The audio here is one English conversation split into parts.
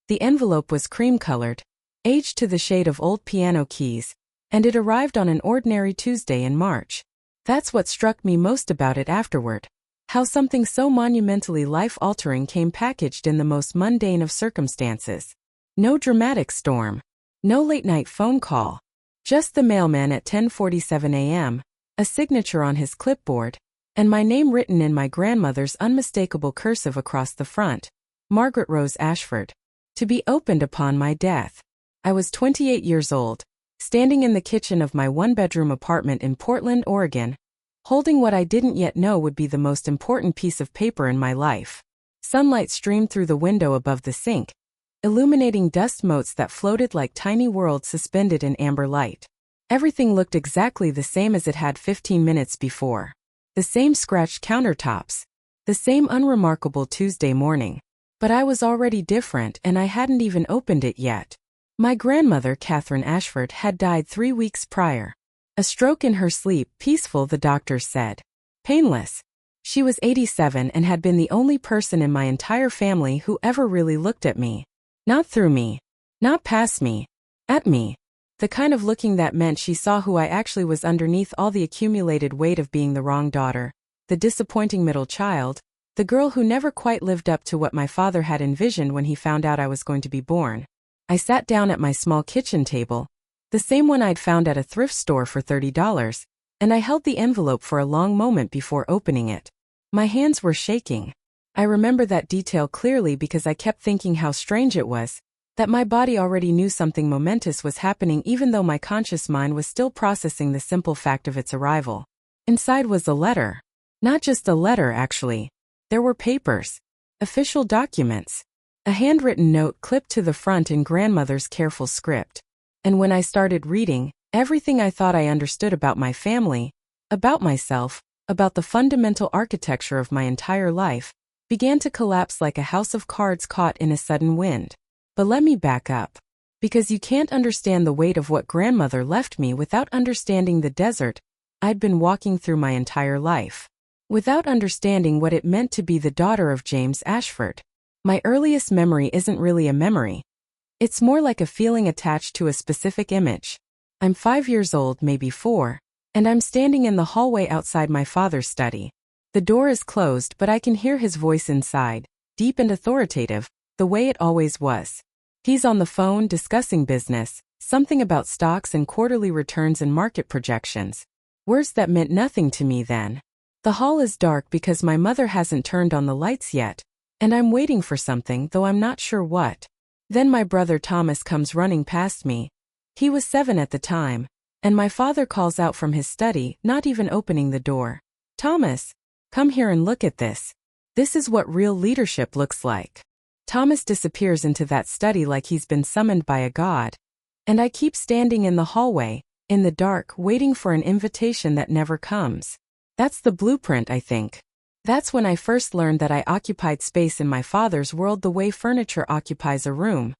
The envelope was cream-colored, aged to the shade of old piano keys, and it arrived on an ordinary Tuesday in March. That's what struck me most about it afterward. How something so monumentally life-altering came packaged in the most mundane of circumstances. No dramatic storm. No late-night phone call. Just the mailman at 10:47 a.m., a signature on his clipboard, and my name written in my grandmother's unmistakable cursive across the front. Margaret Rose Ashford. To be opened upon my death. I was 28 years old, standing in the kitchen of my one-bedroom apartment in Portland, Oregon, holding what I didn't yet know would be the most important piece of paper in my life. Sunlight streamed through the window above the sink, illuminating dust motes that floated like tiny worlds suspended in amber light. Everything looked exactly the same as it had 15 minutes before. The same scratched countertops. The same unremarkable Tuesday morning. But I was already different and I hadn't even opened it yet. My grandmother, Catherine Ashford, had died 3 weeks prior. A stroke in her sleep, peaceful, the doctors said. Painless. She was 87 and had been the only person in my entire family who ever really looked at me. Not through me. Not past me. At me. The kind of looking that meant she saw who I actually was underneath all the accumulated weight of being the wrong daughter, the disappointing middle child, the girl who never quite lived up to what my father had envisioned when he found out I was going to be born. I sat down at my small kitchen table, the same one I'd found at a thrift store for $30, and I held the envelope for a long moment before opening it. My hands were shaking. I remember that detail clearly because I kept thinking how strange it was, that my body already knew something momentous was happening even though my conscious mind was still processing the simple fact of its arrival. Inside was a letter. Not just a letter, actually. There were papers. Official documents. A handwritten note clipped to the front in grandmother's careful script. And when I started reading, everything I thought I understood about my family, about myself, about the fundamental architecture of my entire life, began to collapse like a house of cards caught in a sudden wind. But let me back up. Because you can't understand the weight of what grandmother left me without understanding the desert I'd been walking through my entire life. Without understanding what it meant to be the daughter of James Ashford. My earliest memory isn't really a memory. It's more like a feeling attached to a specific image. I'm 5 years old, maybe 4, and I'm standing in the hallway outside my father's study. The door is closed, but I can hear his voice inside, deep and authoritative, the way it always was. He's on the phone discussing business, something about stocks and quarterly returns and market projections. Words that meant nothing to me then. The hall is dark because my mother hasn't turned on the lights yet, and I'm waiting for something, though I'm not sure what. Then my brother Thomas comes running past me. He was 7 at the time, and my father calls out from his study, not even opening the door. Thomas, come here and look at this. This is what real leadership looks like. Thomas disappears into that study like he's been summoned by a god. And I keep standing in the hallway, in the dark, waiting for an invitation that never comes. That's the blueprint, I think. That's when I first learned that I occupied space in my father's world the way furniture occupies a room.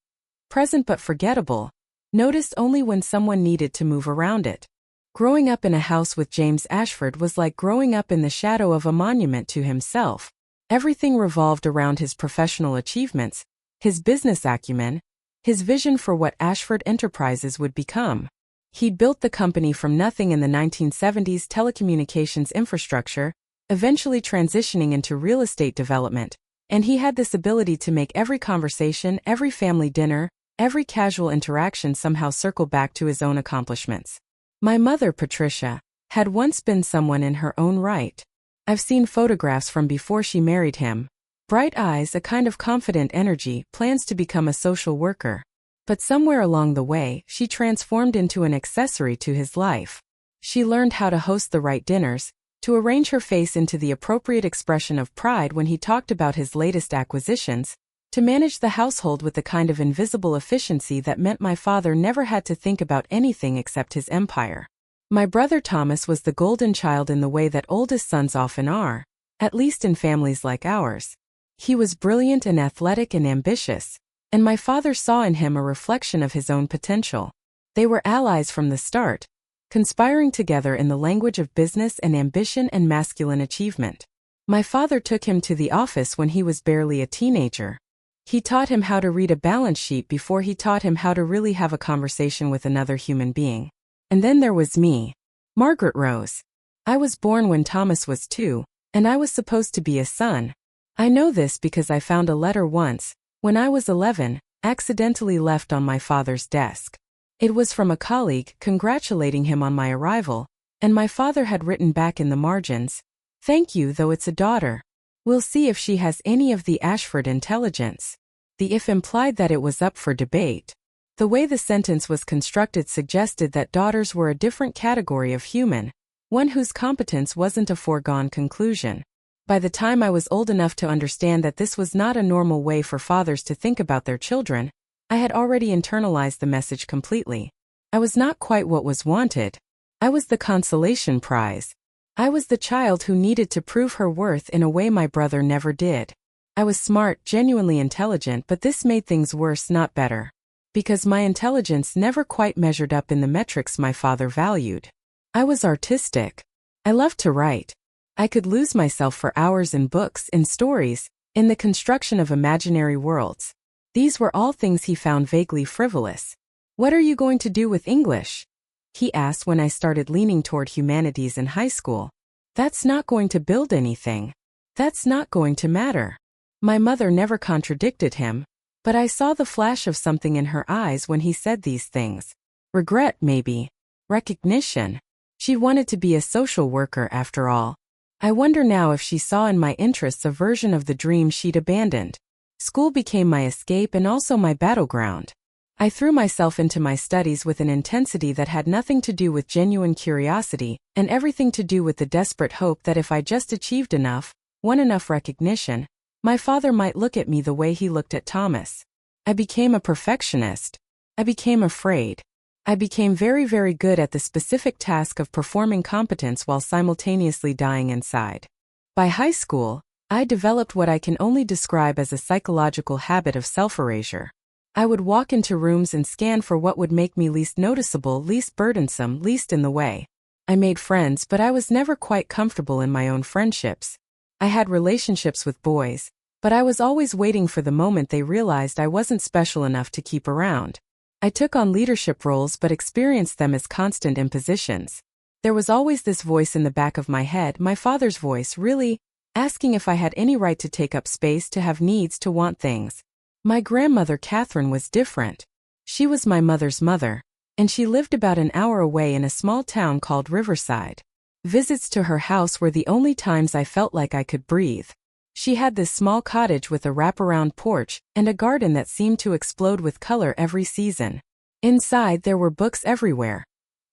Present but forgettable. Noticed only when someone needed to move around it. Growing up in a house with James Ashford was like growing up in the shadow of a monument to himself. Everything revolved around his professional achievements, his business acumen, his vision for what Ashford Enterprises would become. He'd built the company from nothing in the 1970s telecommunications infrastructure, eventually transitioning into real estate development, and he had this ability to make every conversation, every family dinner, every casual interaction somehow circle back to his own accomplishments. My mother, Patricia, had once been someone in her own right. I've seen photographs from before she married him. Bright eyes, a kind of confident energy, plans to become a social worker. But somewhere along the way, she transformed into an accessory to his life. She learned how to host the right dinners, to arrange her face into the appropriate expression of pride when he talked about his latest acquisitions, to manage the household with the kind of invisible efficiency that meant my father never had to think about anything except his empire. My brother Thomas was the golden child in the way that oldest sons often are, at least in families like ours. He was brilliant and athletic and ambitious, and my father saw in him a reflection of his own potential. They were allies from the start, conspiring together in the language of business and ambition and masculine achievement. My father took him to the office when he was barely a teenager. He taught him how to read a balance sheet before he taught him how to really have a conversation with another human being. And then there was me, Margaret Rose. I was born when Thomas was 2, and I was supposed to be a son. I know this because I found a letter once, when I was 11, accidentally left on my father's desk. It was from a colleague congratulating him on my arrival, and my father had written back in the margins, "Thank you, though it's a daughter. We'll see if she has any of the Ashford intelligence." The if implied that it was up for debate. The way the sentence was constructed suggested that daughters were a different category of human, one whose competence wasn't a foregone conclusion. By the time I was old enough to understand that this was not a normal way for fathers to think about their children, I had already internalized the message completely. I was not quite what was wanted. I was the consolation prize. I was the child who needed to prove her worth in a way my brother never did. I was smart, genuinely intelligent, but this made things worse, not better. Because my intelligence never quite measured up in the metrics my father valued. I was artistic. I loved to write. I could lose myself for hours in books, in stories, in the construction of imaginary worlds. These were all things he found vaguely frivolous. "What are you going to do with English?" he asked when I started leaning toward humanities in high school. "That's not going to build anything. That's not going to matter." My mother never contradicted him, but I saw the flash of something in her eyes when he said these things. Regret, maybe. Recognition. She wanted to be a social worker after all. I wonder now if she saw in my interests a version of the dream she'd abandoned. School became my escape and also my battleground. I threw myself into my studies with an intensity that had nothing to do with genuine curiosity, and everything to do with the desperate hope that if I just achieved enough, won enough recognition, my father might look at me the way he looked at Thomas. I became a perfectionist. I became afraid. I became very, very good at the specific task of performing competence while simultaneously dying inside. By high school, I developed what I can only describe as a psychological habit of self-erasure. I would walk into rooms and scan for what would make me least noticeable, least burdensome, least in the way. I made friends, but I was never quite comfortable in my own friendships. I had relationships with boys, but I was always waiting for the moment they realized I wasn't special enough to keep around. I took on leadership roles but experienced them as constant impositions. There was always this voice in the back of my head, my father's voice, really, asking if I had any right to take up space, to have needs, to want things. My grandmother Catherine was different. She was my mother's mother, and she lived about an hour away in a small town called Riverside. Visits to her house were the only times I felt like I could breathe. She had this small cottage with a wraparound porch and a garden that seemed to explode with color every season. Inside there were books everywhere,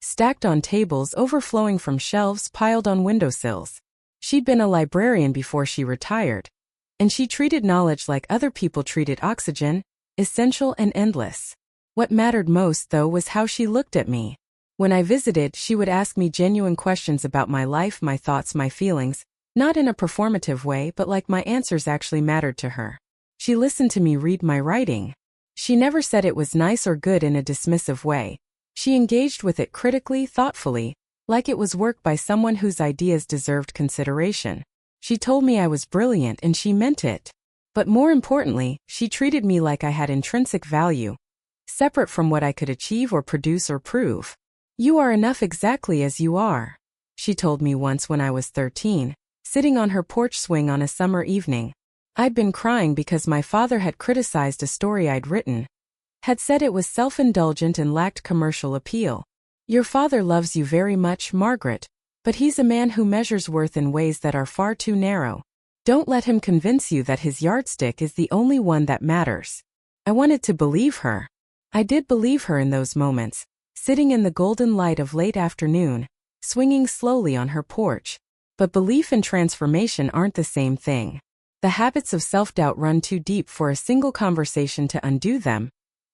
stacked on tables, overflowing from shelves piled on windowsills. She'd been a librarian before she retired, and she treated knowledge like other people treated oxygen, essential and endless. What mattered most, though, was how she looked at me. When I visited, she would ask me genuine questions about my life, my thoughts, my feelings. Not in a performative way, but like my answers actually mattered to her. She listened to me read my writing. She never said it was nice or good in a dismissive way. She engaged with it critically, thoughtfully, like it was work by someone whose ideas deserved consideration. She told me I was brilliant and she meant it. But more importantly, she treated me like I had intrinsic value, separate from what I could achieve or produce or prove. "You are enough exactly as you are," she told me once when I was 13. Sitting on her porch swing on a summer evening. I'd been crying because my father had criticized a story I'd written. Had said it was self-indulgent and lacked commercial appeal. "Your father loves you very much, Margaret, but he's a man who measures worth in ways that are far too narrow. Don't let him convince you that his yardstick is the only one that matters." I wanted to believe her. I did believe her in those moments, sitting in the golden light of late afternoon, swinging slowly on her porch. But belief and transformation aren't the same thing. The habits of self-doubt run too deep for a single conversation to undo them,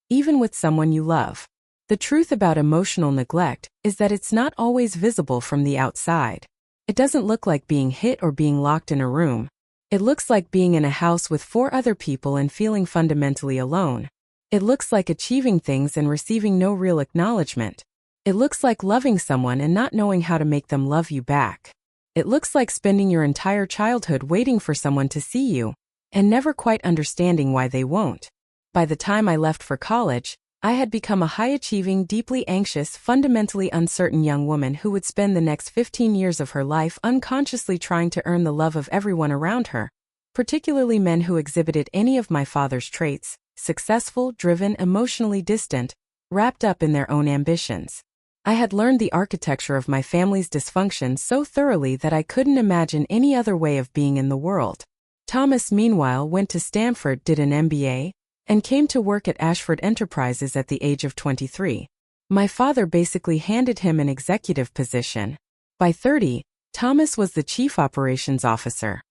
even with someone you love. The truth about emotional neglect is that it's not always visible from the outside. It doesn't look like being hit or being locked in a room. It looks like being in a house with 4 other people and feeling fundamentally alone. It looks like achieving things and receiving no real acknowledgement. It looks like loving someone and not knowing how to make them love you back. It looks like spending your entire childhood waiting for someone to see you, and never quite understanding why they won't. By the time I left for college, I had become a high-achieving, deeply anxious, fundamentally uncertain young woman who would spend the next 15 years of her life unconsciously trying to earn the love of everyone around her, particularly men who exhibited any of my father's traits: successful, driven, emotionally distant, wrapped up in their own ambitions. I had learned the architecture of my family's dysfunction so thoroughly that I couldn't imagine any other way of being in the world. Thomas, meanwhile, went to Stanford, did an MBA, and came to work at Ashford Enterprises at the age of 23. My father basically handed him an executive position. By 30, Thomas was the chief operations officer.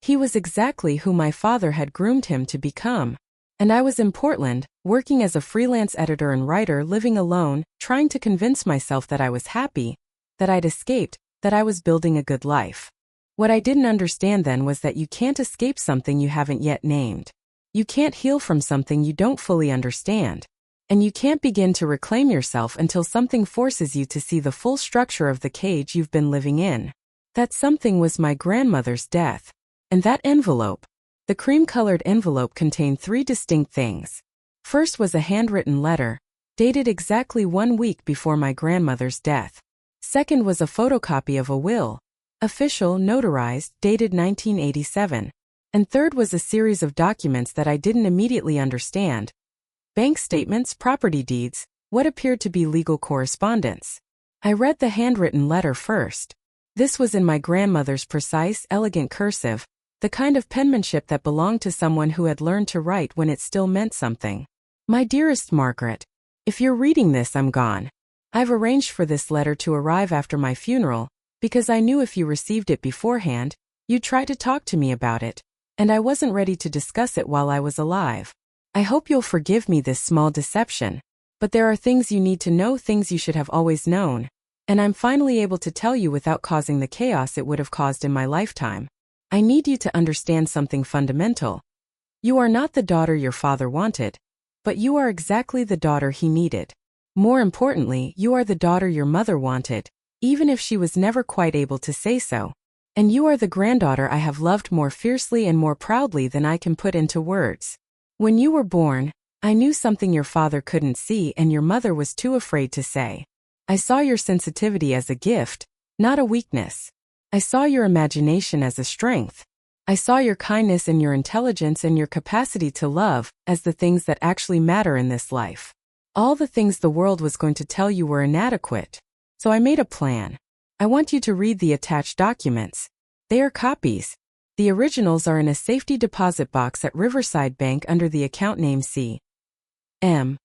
He was exactly who my father had groomed him to become. And I was in Portland, working as a freelance editor and writer, living alone, trying to convince myself that I was happy, that I'd escaped, that I was building a good life. What I didn't understand then was that you can't escape something you haven't yet named. You can't heal from something you don't fully understand. And you can't begin to reclaim yourself until something forces you to see the full structure of the cage you've been living in. That something was my grandmother's death. And that envelope, the cream-colored envelope, contained three distinct things. First was a handwritten letter, dated exactly 1 week before my grandmother's death. Second was a photocopy of a will, official, notarized, dated 1987. And third was a series of documents that I didn't immediately understand. Bank statements, property deeds, what appeared to be legal correspondence. I read the handwritten letter first. This was in my grandmother's precise, elegant cursive, the kind of penmanship that belonged to someone who had learned to write when it still meant something. My dearest Margaret, if you're reading this, I'm gone. I've arranged for this letter to arrive after my funeral, because I knew if you received it beforehand, you'd try to talk to me about it. And I wasn't ready to discuss it while I was alive. I hope you'll forgive me this small deception, but there are things you need to know, things you should have always known, and I'm finally able to tell you without causing the chaos it would have caused in my lifetime. I need you to understand something fundamental. You are not the daughter your father wanted, but you are exactly the daughter he needed. More importantly, you are the daughter your mother wanted, even if she was never quite able to say so. And you are the granddaughter I have loved more fiercely and more proudly than I can put into words. When you were born, I knew something your father couldn't see and your mother was too afraid to say. I saw your sensitivity as a gift, not a weakness. I saw your imagination as a strength. I saw your kindness and your intelligence and your capacity to love as the things that actually matter in this life. All the things the world was going to tell you were inadequate. So I made a plan. I want you to read the attached documents. They are copies. The originals are in a safety deposit box at Riverside Bank under the account name C.M.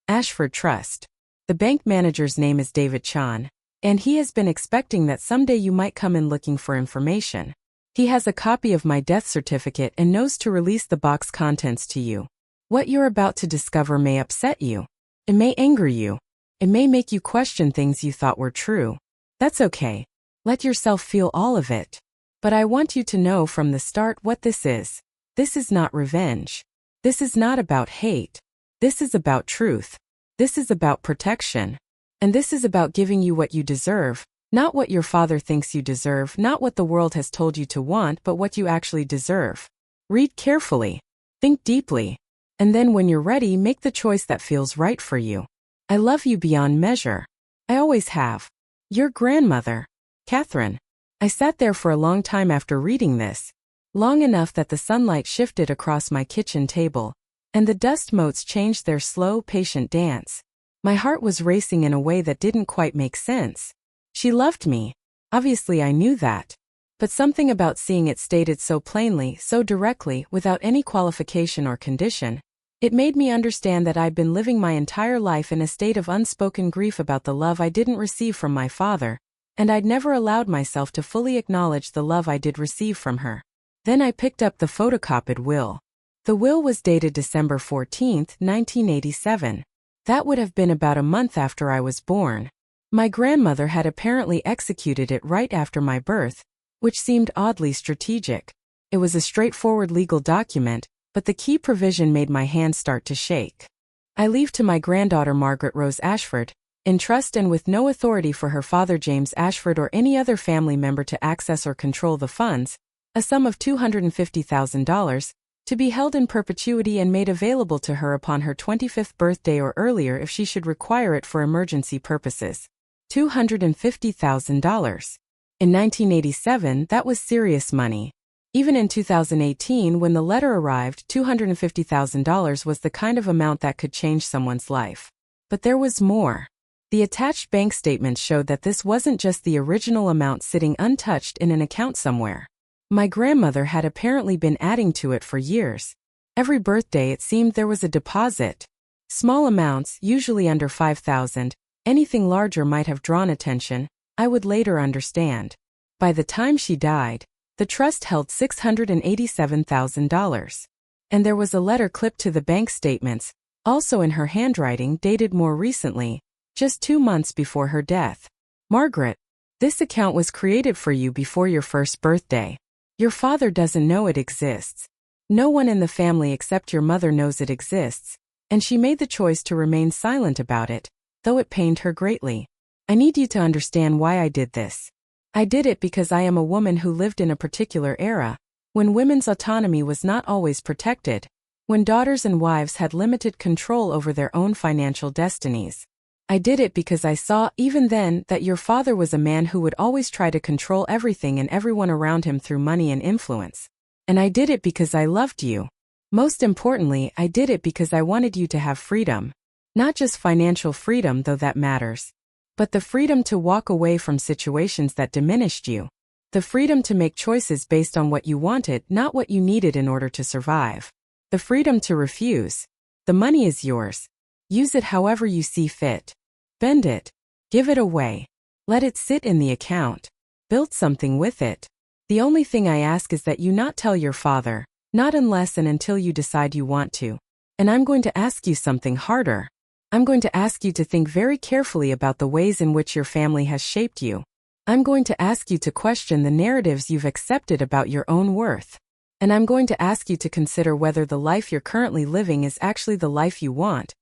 Ashford Trust. The bank manager's name is David Chan, and he has been expecting that someday you might come in looking for information. He has a copy of my death certificate and knows to release the box contents to you. What you're about to discover may upset you. It may anger you. It may make you question things you thought were true. That's okay. Let yourself feel all of it. But I want you to know from the start what this is. This is not revenge. This is not about hate. This is about truth. This is about protection. And this is about giving you what you deserve, not what your father thinks you deserve, not what the world has told you to want, but what you actually deserve. Read carefully. Think deeply. And then when you're ready, make the choice that feels right for you. I love you beyond measure. I always have. Your grandmother, Catherine. I sat there for a long time after reading this, long enough that the sunlight shifted across my kitchen table, and the dust motes changed their slow, patient dance. My heart was racing in a way that didn't quite make sense. She loved me. Obviously I knew that. But something about seeing it stated so plainly, so directly, without any qualification or condition, it made me understand that I'd been living my entire life in a state of unspoken grief about the love I didn't receive from my father, and I'd never allowed myself to fully acknowledge the love I did receive from her. Then I picked up the photocopied will. The will was dated December 14, 1987. That would have been about a month after I was born. My grandmother had apparently executed it right after my birth, which seemed oddly strategic. It was a straightforward legal document, but the key provision made my hands start to shake. I leave to my granddaughter Margaret Rose Ashford, in trust and with no authority for her father James Ashford or any other family member to access or control the funds, a sum of $250,000, to be held in perpetuity and made available to her upon her 25th birthday or earlier if she should require it for emergency purposes. $250,000. In 1987, that was serious money. Even in 2018, when the letter arrived, $250,000 was the kind of amount that could change someone's life. But there was more. The attached bank statement showed that this wasn't just the original amount sitting untouched in an account somewhere. My grandmother had apparently been adding to it for years. Every birthday it seemed there was a deposit. Small amounts, usually under $5,000, anything larger might have drawn attention, I would later understand. By the time she died, the trust held $687,000. And there was a letter clipped to the bank statements, also in her handwriting, dated more recently, just 2 months before her death. Margaret, this account was created for you before your first birthday. Your father doesn't know it exists. No one in the family except your mother knows it exists, and she made the choice to remain silent about it, though it pained her greatly. I need you to understand why I did this. I did it because I am a woman who lived in a particular era, when women's autonomy was not always protected, when daughters and wives had limited control over their own financial destinies. I did it because I saw, even then, that your father was a man who would always try to control everything and everyone around him through money and influence. And I did it because I loved you. Most importantly, I did it because I wanted you to have freedom. Not just financial freedom, though that matters, but the freedom to walk away from situations that diminished you. The freedom to make choices based on what you wanted, not what you needed in order to survive. The freedom to refuse. The money is yours. Use it however you see fit. Spend it. Give it away. Let it sit in the account. Build something with it. The only thing I ask is that you not tell your father, not unless and until you decide you want to. And I'm going to ask you something harder. I'm going to ask you to think very carefully about the ways in which your family has shaped you. I'm going to ask you to question the narratives you've accepted about your own worth. And I'm going to ask you to consider whether the life you're currently living is actually the life you want,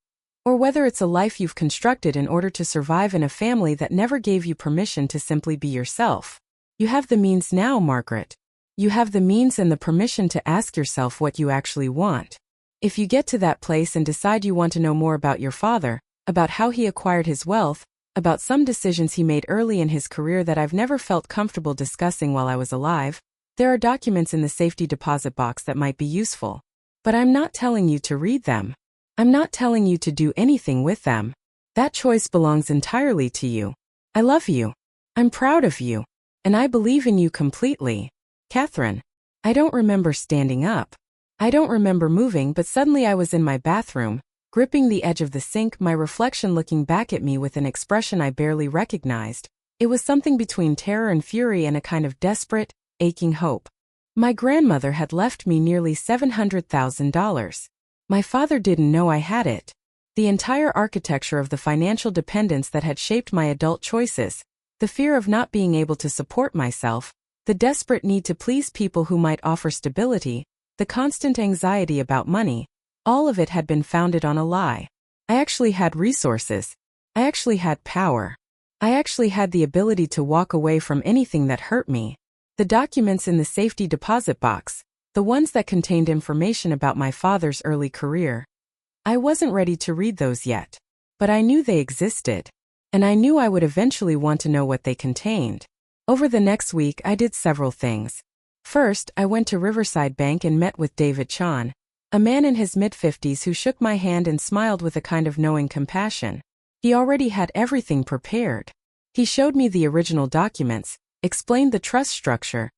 or whether it's a life you've constructed in order to survive in a family that never gave you permission to simply be yourself. You have the means now, Margaret. You have the means and the permission to ask yourself what you actually want. If you get to that place and decide you want to know more about your father, about how he acquired his wealth, about some decisions he made early in his career that I've never felt comfortable discussing while I was alive, there are documents in the safety deposit box that might be useful. But I'm not telling you to read them. I'm not telling you to do anything with them. That choice belongs entirely to you. I love you. I'm proud of you. And I believe in you completely. Catherine. I don't remember standing up. I don't remember moving, but suddenly I was in my bathroom, gripping the edge of the sink, my reflection looking back at me with an expression I barely recognized. It was something between terror and fury and a kind of desperate, aching hope. My grandmother had left me nearly $700,000. My father didn't know I had it. The entire architecture of the financial dependence that had shaped my adult choices, the fear of not being able to support myself, the desperate need to please people who might offer stability, the constant anxiety about money, all of it had been founded on a lie. I actually had resources. I actually had power. I actually had the ability to walk away from anything that hurt me. The documents in the safety deposit box, the ones that contained information about my father's early career. I wasn't ready to read those yet, but I knew they existed, and I knew I would eventually want to know what they contained. Over the next week, I did several things. First, I went to Riverside Bank and met with David Chan, a man in his mid-50s who shook my hand and smiled with a kind of knowing compassion. He already had everything prepared. He showed me the original documents, explained the trust structure,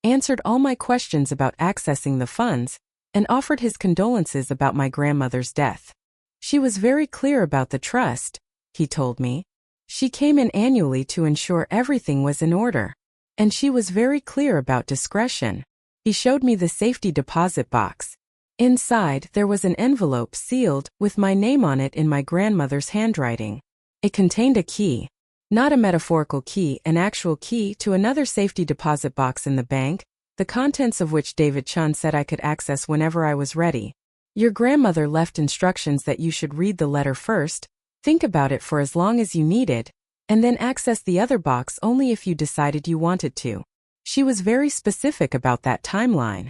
answered all my questions about accessing the funds, and offered his condolences about my grandmother's death. She was very clear about the trust, he told me. She came in annually to ensure everything was in order. And she was very clear about discretion. He showed me the safety deposit box. Inside, there was an envelope sealed, with my name on it in my grandmother's handwriting. It contained a key. Not a metaphorical key, an actual key to another safety deposit box in the bank, the contents of which David Chun said I could access whenever I was ready. Your grandmother left instructions that you should read the letter first, think about it for as long as you needed, and then access the other box only if you decided you wanted to. She was very specific about that timeline.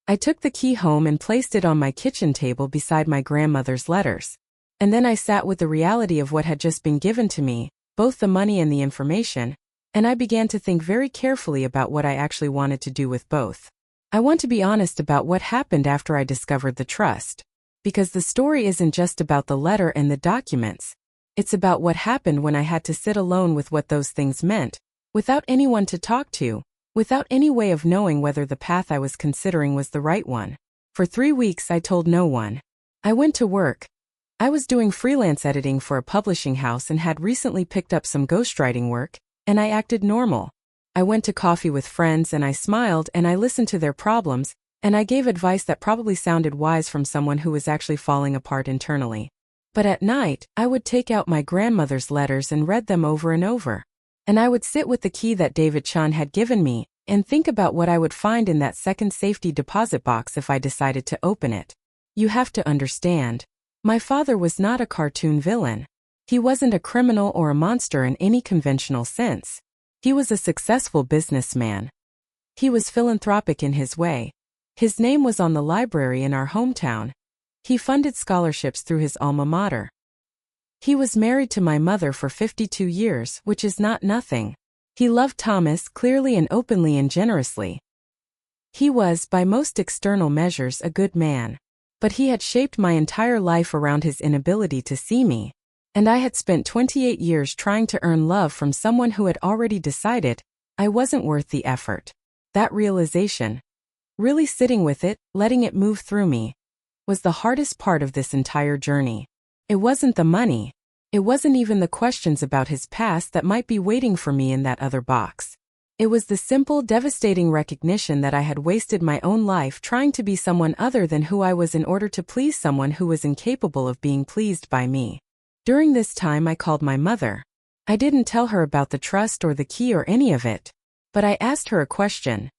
I took the key home and placed it on my kitchen table beside my grandmother's letters. And then I sat with the reality of what had just been given to me, both the money and the information, and I began to think very carefully about what I actually wanted to do with both. I want to be honest about what happened after I discovered the trust. Because the story isn't just about the letter and the documents. It's about what happened when I had to sit alone with what those things meant, without anyone to talk to, without any way of knowing whether the path I was considering was the right one. For 3 weeks I told no one. I went to work. I was doing freelance editing for a publishing house and had recently picked up some ghostwriting work, and I acted normal. I went to coffee with friends and I smiled and I listened to their problems, and I gave advice that probably sounded wise from someone who was actually falling apart internally. But at night, I would take out my grandmother's letters and read them over and over. And I would sit with the key that David Chun had given me and think about what I would find in that second safety deposit box if I decided to open it. You have to understand, my father was not a cartoon villain. He wasn't a criminal or a monster in any conventional sense. He was a successful businessman. He was philanthropic in his way. His name was on the library in our hometown. He funded scholarships through his alma mater. He was married to my mother for 52 years, which is not nothing. He loved Thomas clearly and openly and generously. He was, by most external measures, a good man. But he had shaped my entire life around his inability to see me. And I had spent 28 years trying to earn love from someone who had already decided I wasn't worth the effort. That realization, really sitting with it, letting it move through me, was the hardest part of this entire journey. It wasn't the money. It wasn't even the questions about his past that might be waiting for me in that other box. It was the simple, devastating recognition that I had wasted my own life trying to be someone other than who I was in order to please someone who was incapable of being pleased by me. During this time I called my mother. I didn't tell her about the trust or the key or any of it. But I asked her a question.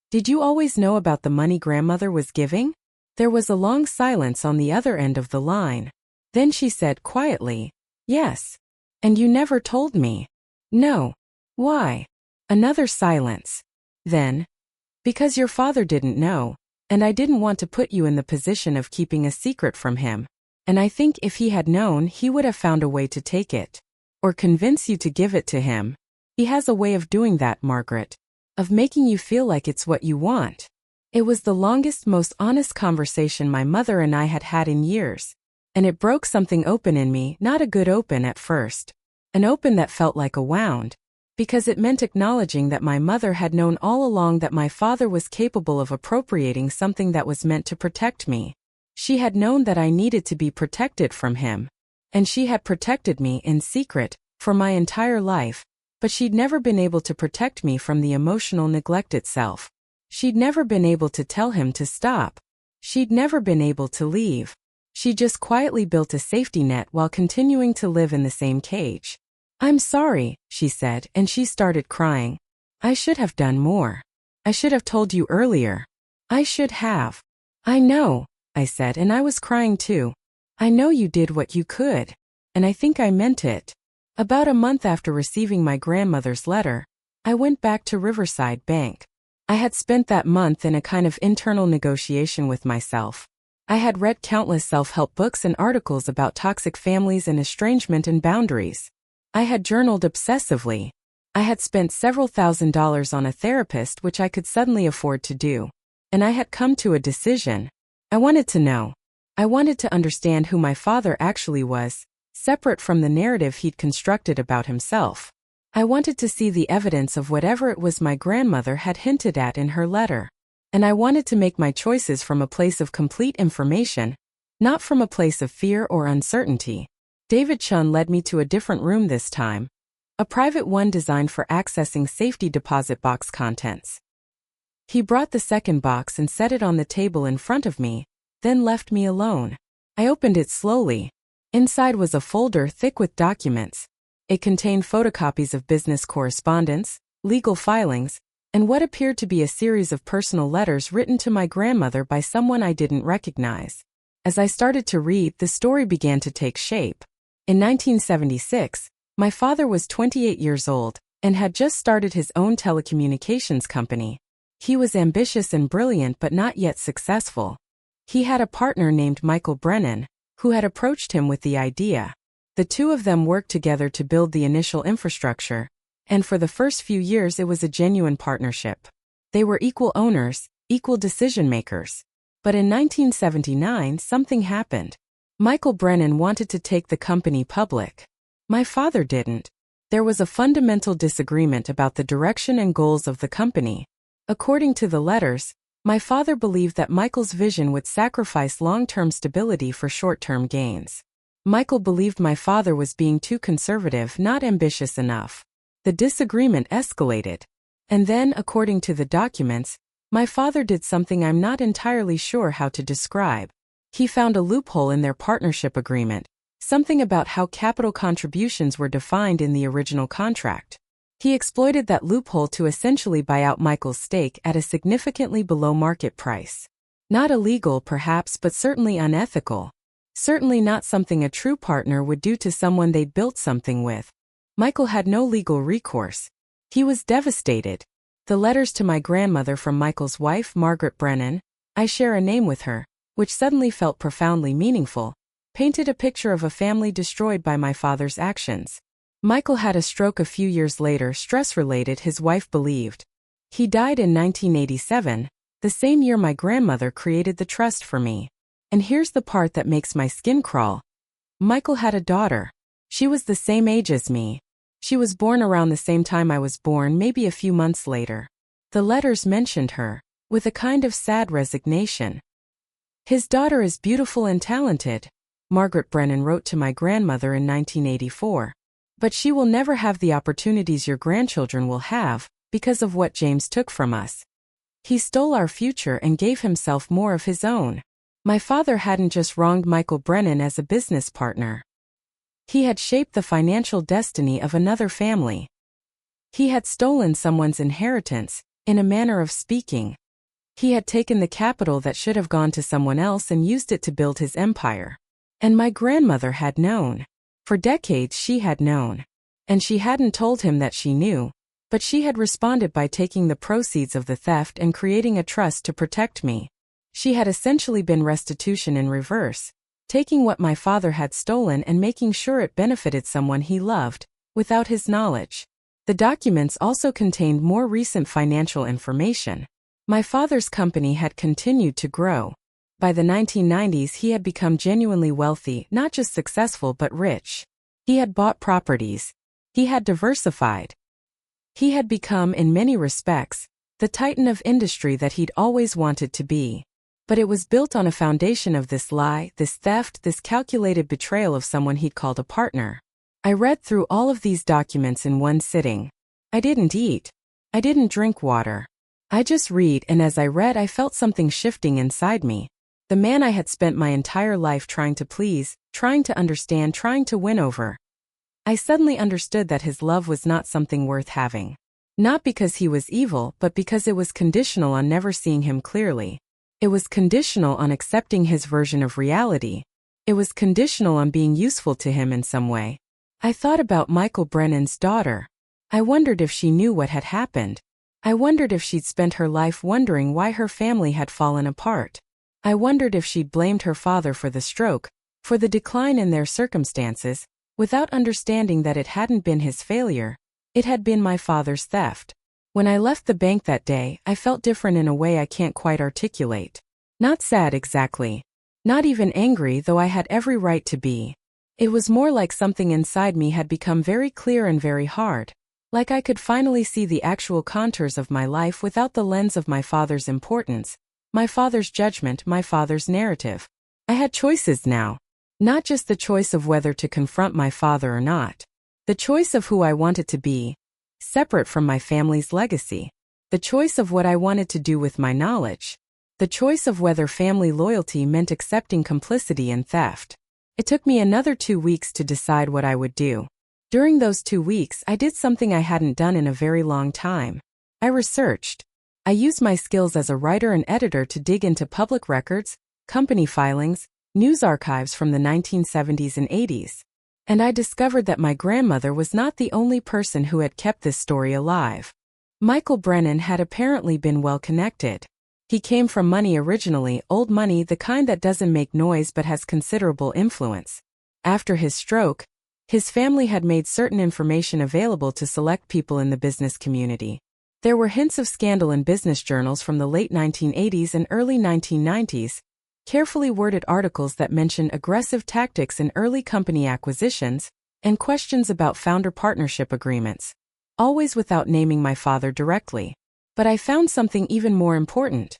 Did you always know about the money grandmother was giving? There was a long silence on the other end of the line. Then she said quietly, yes. And you never told me. No. Why? Another silence. Then, because your father didn't know, and I didn't want to put you in the position of keeping a secret from him. And I think if he had known, he would have found a way to take it. Or convince you to give it to him. He has a way of doing that, Margaret. Of making you feel like it's what you want. It was the longest, most honest conversation my mother and I had had in years. And it broke something open in me, not a good open at first. An open that felt like a wound. Because it meant acknowledging that my mother had known all along that my father was capable of appropriating something that was meant to protect me. She had known that I needed to be protected from him. And she had protected me in secret, for my entire life, but she'd never been able to protect me from the emotional neglect itself. She'd never been able to tell him to stop. She'd never been able to leave. She just quietly built a safety net while continuing to live in the same cage. I'm sorry, she said, and she started crying. I should have done more. I should have told you earlier. I should have. I know, I said, and I was crying too. I know you did what you could. And I think I meant it. About a month after receiving my grandmother's letter, I went back to Riverside Bank. I had spent that month in a kind of internal negotiation with myself. I had read countless self-help books and articles about toxic families and estrangement and boundaries. I had journaled obsessively. I had spent several $1,000s on a therapist, which I could suddenly afford to do. And I had come to a decision. I wanted to know. I wanted to understand who my father actually was, separate from the narrative he'd constructed about himself. I wanted to see the evidence of whatever it was my grandmother had hinted at in her letter. And I wanted to make my choices from a place of complete information, not from a place of fear or uncertainty. David Chun led me to a different room this time, a private one designed for accessing safety deposit box contents. He brought the second box and set it on the table in front of me, then left me alone. I opened it slowly. Inside was a folder thick with documents. It contained photocopies of business correspondence, legal filings, and what appeared to be a series of personal letters written to my grandmother by someone I didn't recognize. As I started to read, the story began to take shape. In 1976, my father was 28 years old, and had just started his own telecommunications company. He was ambitious and brilliant but not yet successful. He had a partner named Michael Brennan, who had approached him with the idea. The two of them worked together to build the initial infrastructure, and for the first few years it was a genuine partnership. They were equal owners, equal decision-makers. But in 1979 something happened. Michael Brennan wanted to take the company public. My father didn't. There was a fundamental disagreement about the direction and goals of the company. According to the letters, my father believed that Michael's vision would sacrifice long-term stability for short-term gains. Michael believed my father was being too conservative, not ambitious enough. The disagreement escalated. And then, according to the documents, my father did something I'm not entirely sure how to describe. He found a loophole in their partnership agreement, something about how capital contributions were defined in the original contract. He exploited that loophole to essentially buy out Michael's stake at a significantly below market price. Not illegal perhaps, but certainly unethical. Certainly not something a true partner would do to someone they'd built something with. Michael had no legal recourse. He was devastated. The letters to my grandmother from Michael's wife, Margaret Brennan, I share a name with her, which suddenly felt profoundly meaningful, painted a picture of a family destroyed by my father's actions. Michael had a stroke a few years later, stress-related, his wife believed. He died in 1987, the same year my grandmother created the trust for me. And here's the part that makes my skin crawl. Michael had a daughter. She was the same age as me. She was born around the same time I was born, maybe a few months later. The letters mentioned her, with a kind of sad resignation. His daughter is beautiful and talented, Margaret Brennan wrote to my grandmother in 1984. But she will never have the opportunities your grandchildren will have, because of what James took from us. He stole our future and gave himself more of his own. My father hadn't just wronged Michael Brennan as a business partner. He had shaped the financial destiny of another family. He had stolen someone's inheritance, in a manner of speaking. He had taken the capital that should have gone to someone else and used it to build his empire. And my grandmother had known. For decades she had known. And she hadn't told him that she knew, but she had responded by taking the proceeds of the theft and creating a trust to protect me. She had essentially been restitution in reverse, taking what my father had stolen and making sure it benefited someone he loved, without his knowledge. The documents also contained more recent financial information. My father's company had continued to grow. By the 1990s he had become genuinely wealthy, not just successful but rich. He had bought properties. He had diversified. He had become, in many respects, the titan of industry that he'd always wanted to be. But it was built on a foundation of this lie, this theft, this calculated betrayal of someone he'd called a partner. I read through all of these documents in one sitting. I didn't eat. I didn't drink water. I just read, and as I read I felt something shifting inside me. The man I had spent my entire life trying to please, trying to understand, trying to win over. I suddenly understood that his love was not something worth having. Not because he was evil, but because it was conditional on never seeing him clearly. It was conditional on accepting his version of reality. It was conditional on being useful to him in some way. I thought about Michael Brennan's daughter. I wondered if she knew what had happened. I wondered if she'd spent her life wondering why her family had fallen apart. I wondered if she'd blamed her father for the stroke, for the decline in their circumstances, without understanding that it hadn't been his failure. It had been my father's theft. When I left the bank that day, I felt different in a way I can't quite articulate. Not sad exactly. Not even angry, though I had every right to be. It was more like something inside me had become very clear and very hard. Like I could finally see the actual contours of my life without the lens of my father's importance, my father's judgment, my father's narrative. I had choices now. Not just the choice of whether to confront my father or not. The choice of who I wanted to be, separate from my family's legacy. The choice of what I wanted to do with my knowledge. The choice of whether family loyalty meant accepting complicity in theft. It took me another 2 weeks to decide what I would do. During those 2 weeks, I did something I hadn't done in a very long time. I researched. I used my skills as a writer and editor to dig into public records, company filings, news archives from the 1970s and 80s. And I discovered that my grandmother was not the only person who had kept this story alive. Michael Brennan had apparently been well connected. He came from money originally, old money, the kind that doesn't make noise but has considerable influence. After his stroke, his family had made certain information available to select people in the business community. There were hints of scandal in business journals from the late 1980s and early 1990s, carefully worded articles that mentioned aggressive tactics in early company acquisitions, and questions about founder partnership agreements, always without naming my father directly. But I found something even more important.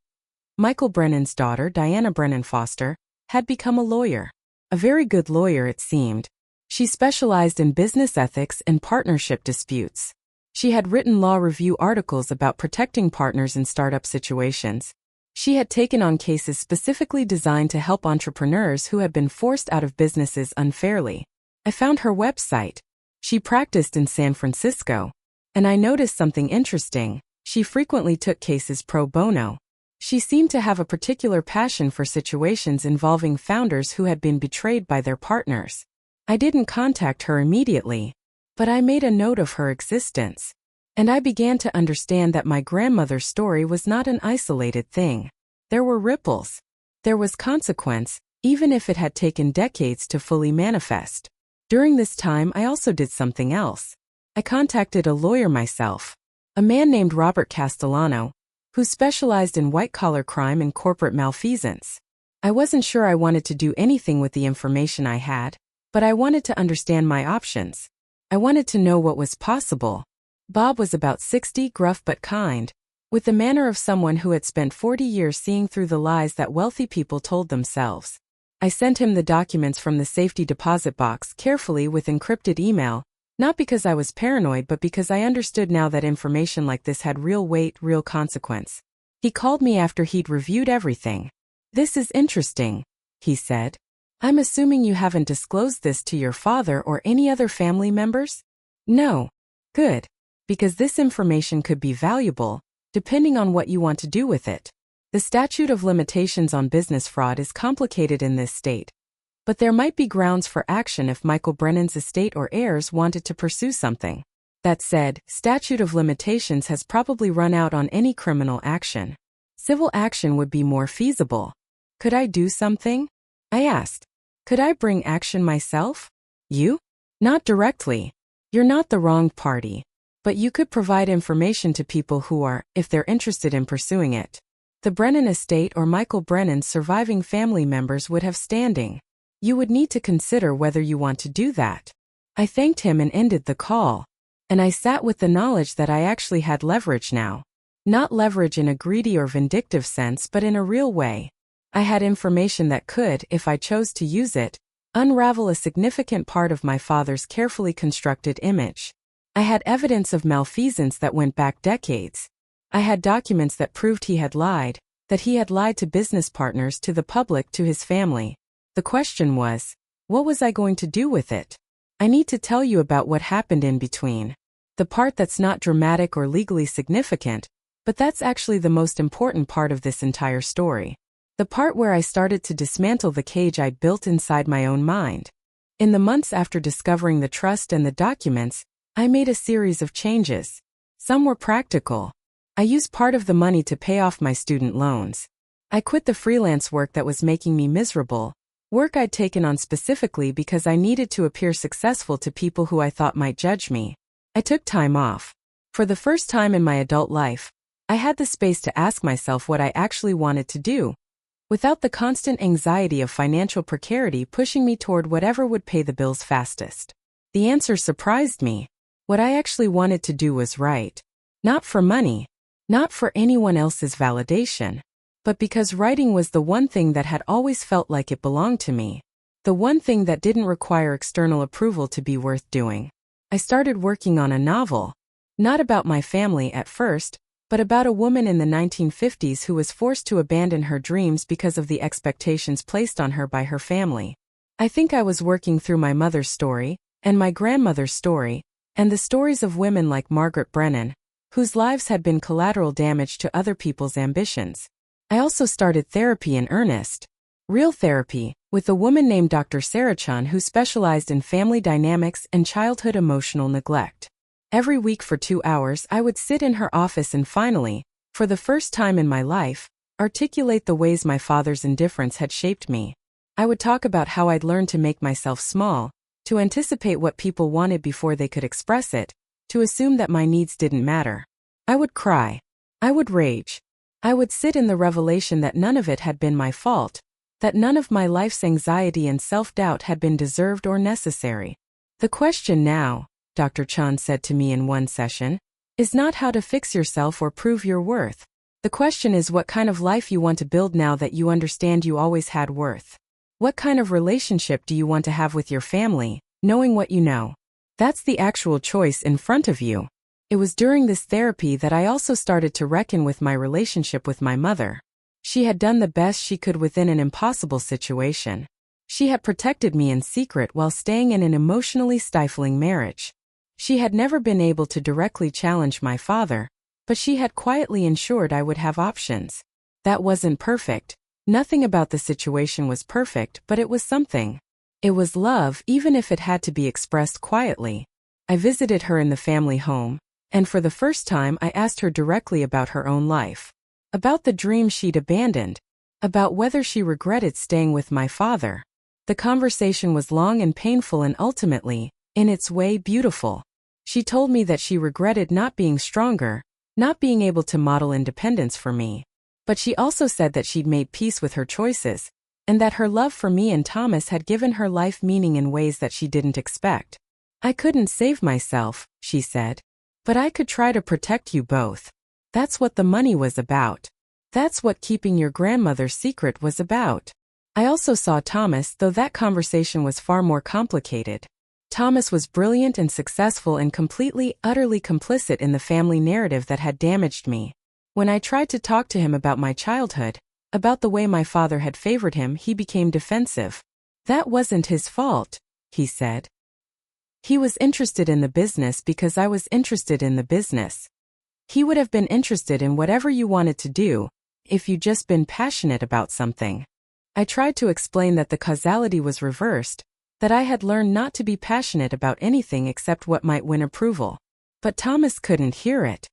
Michael Brennan's daughter, Diana Brennan Foster, had become a lawyer. A very good lawyer, it seemed. She specialized in business ethics and partnership disputes. She had written law review articles about protecting partners in startup situations. She had taken on cases specifically designed to help entrepreneurs who had been forced out of businesses unfairly. I found her website. She practiced in San Francisco. And I noticed something interesting. She frequently took cases pro bono. She seemed to have a particular passion for situations involving founders who had been betrayed by their partners. I didn't contact her immediately, but I made a note of her existence. And I began to understand that my grandmother's story was not an isolated thing. There were ripples. There was consequence, even if it had taken decades to fully manifest. During this time, I also did something else. I contacted a lawyer myself, a man named Robert Castellano, who specialized in white-collar crime and corporate malfeasance. I wasn't sure I wanted to do anything with the information I had, but I wanted to understand my options. I wanted to know what was possible. Bob was about 60, gruff but kind, with the manner of someone who had spent 40 years seeing through the lies that wealthy people told themselves. I sent him the documents from the safety deposit box carefully with encrypted email, not because I was paranoid but because I understood now that information like this had real weight, real consequence. He called me after he'd reviewed everything. "This is interesting," he said. "I'm assuming you haven't disclosed this to your father or any other family members?" "No." "Good. Because this information could be valuable, depending on what you want to do with it. The statute of limitations on business fraud is complicated in this state. But there might be grounds for action if Michael Brennan's estate or heirs wanted to pursue something. That said, statute of limitations has probably run out on any criminal action. Civil action would be more feasible. Could I do something?" I asked. "Could I bring action myself?" "You? Not directly. You're not the wrong party. But you could provide information to people who are, if they're interested in pursuing it. The Brennan estate or Michael Brennan's surviving family members would have standing. You would need to consider whether you want to do that." I thanked him and ended the call. And I sat with the knowledge that I actually had leverage now. Not leverage in a greedy or vindictive sense but in a real way. I had information that could, if I chose to use it, unravel a significant part of my father's carefully constructed image. I had evidence of malfeasance that went back decades. I had documents that proved he had lied, that he had lied to business partners, to the public, to his family. The question was, what was I going to do with it? I need to tell you about what happened in between. The part that's not dramatic or legally significant, but that's actually the most important part of this entire story. The part where I started to dismantle the cage I'd built inside my own mind. In the months after discovering the trust and the documents, I made a series of changes. Some were practical. I used part of the money to pay off my student loans. I quit the freelance work that was making me miserable, work I'd taken on specifically because I needed to appear successful to people who I thought might judge me. I took time off. For the first time in my adult life, I had the space to ask myself what I actually wanted to do, without the constant anxiety of financial precarity pushing me toward whatever would pay the bills fastest. The answer surprised me. What I actually wanted to do was write. Not for money, not for anyone else's validation, but because writing was the one thing that had always felt like it belonged to me. The one thing that didn't require external approval to be worth doing. I started working on a novel. Not about my family at first, but about a woman in the 1950s who was forced to abandon her dreams because of the expectations placed on her by her family. I think I was working through my mother's story, and my grandmother's story, and the stories of women like Margaret Brennan, whose lives had been collateral damage to other people's ambitions. I also started therapy in earnest. Real therapy, with a woman named Dr. Sarachan who specialized in family dynamics and childhood emotional neglect. Every week for 2 hours I would sit in her office and finally, for the first time in my life, articulate the ways my father's indifference had shaped me. I would talk about how I'd learned to make myself small, to anticipate what people wanted before they could express it, to assume that my needs didn't matter. I would cry. I would rage. I would sit in the revelation that none of it had been my fault, that none of my life's anxiety and self-doubt had been deserved or necessary. The question now, Dr. Chan said to me in one session, is not how to fix yourself or prove your worth. The question is what kind of life you want to build now that you understand you always had worth. What kind of relationship do you want to have with your family, knowing what you know? That's the actual choice in front of you. It was during this therapy that I also started to reckon with my relationship with my mother. She had done the best she could within an impossible situation. She had protected me in secret while staying in an emotionally stifling marriage. She had never been able to directly challenge my father, but she had quietly ensured I would have options. That wasn't perfect. Nothing about the situation was perfect, but it was something. It was love, even if it had to be expressed quietly. I visited her in the family home, and for the first time I asked her directly about her own life. About the dream she'd abandoned. About whether she regretted staying with my father. The conversation was long and painful and ultimately, in its way, beautiful. She told me that she regretted not being stronger, not being able to model independence for me. But she also said that she'd made peace with her choices, and that her love for me and Thomas had given her life meaning in ways that she didn't expect. I couldn't save myself, she said. But I could try to protect you both. That's what the money was about. That's what keeping your grandmother's secret was about. I also saw Thomas, though that conversation was far more complicated. Thomas was brilliant and successful and completely, utterly complicit in the family narrative that had damaged me. When I tried to talk to him about my childhood, about the way my father had favored him, he became defensive. That wasn't his fault, he said. He was interested in the business because I was interested in the business. He would have been interested in whatever you wanted to do, if you'd just been passionate about something. I tried to explain that the causality was reversed, that I had learned not to be passionate about anything except what might win approval. But Thomas couldn't hear it.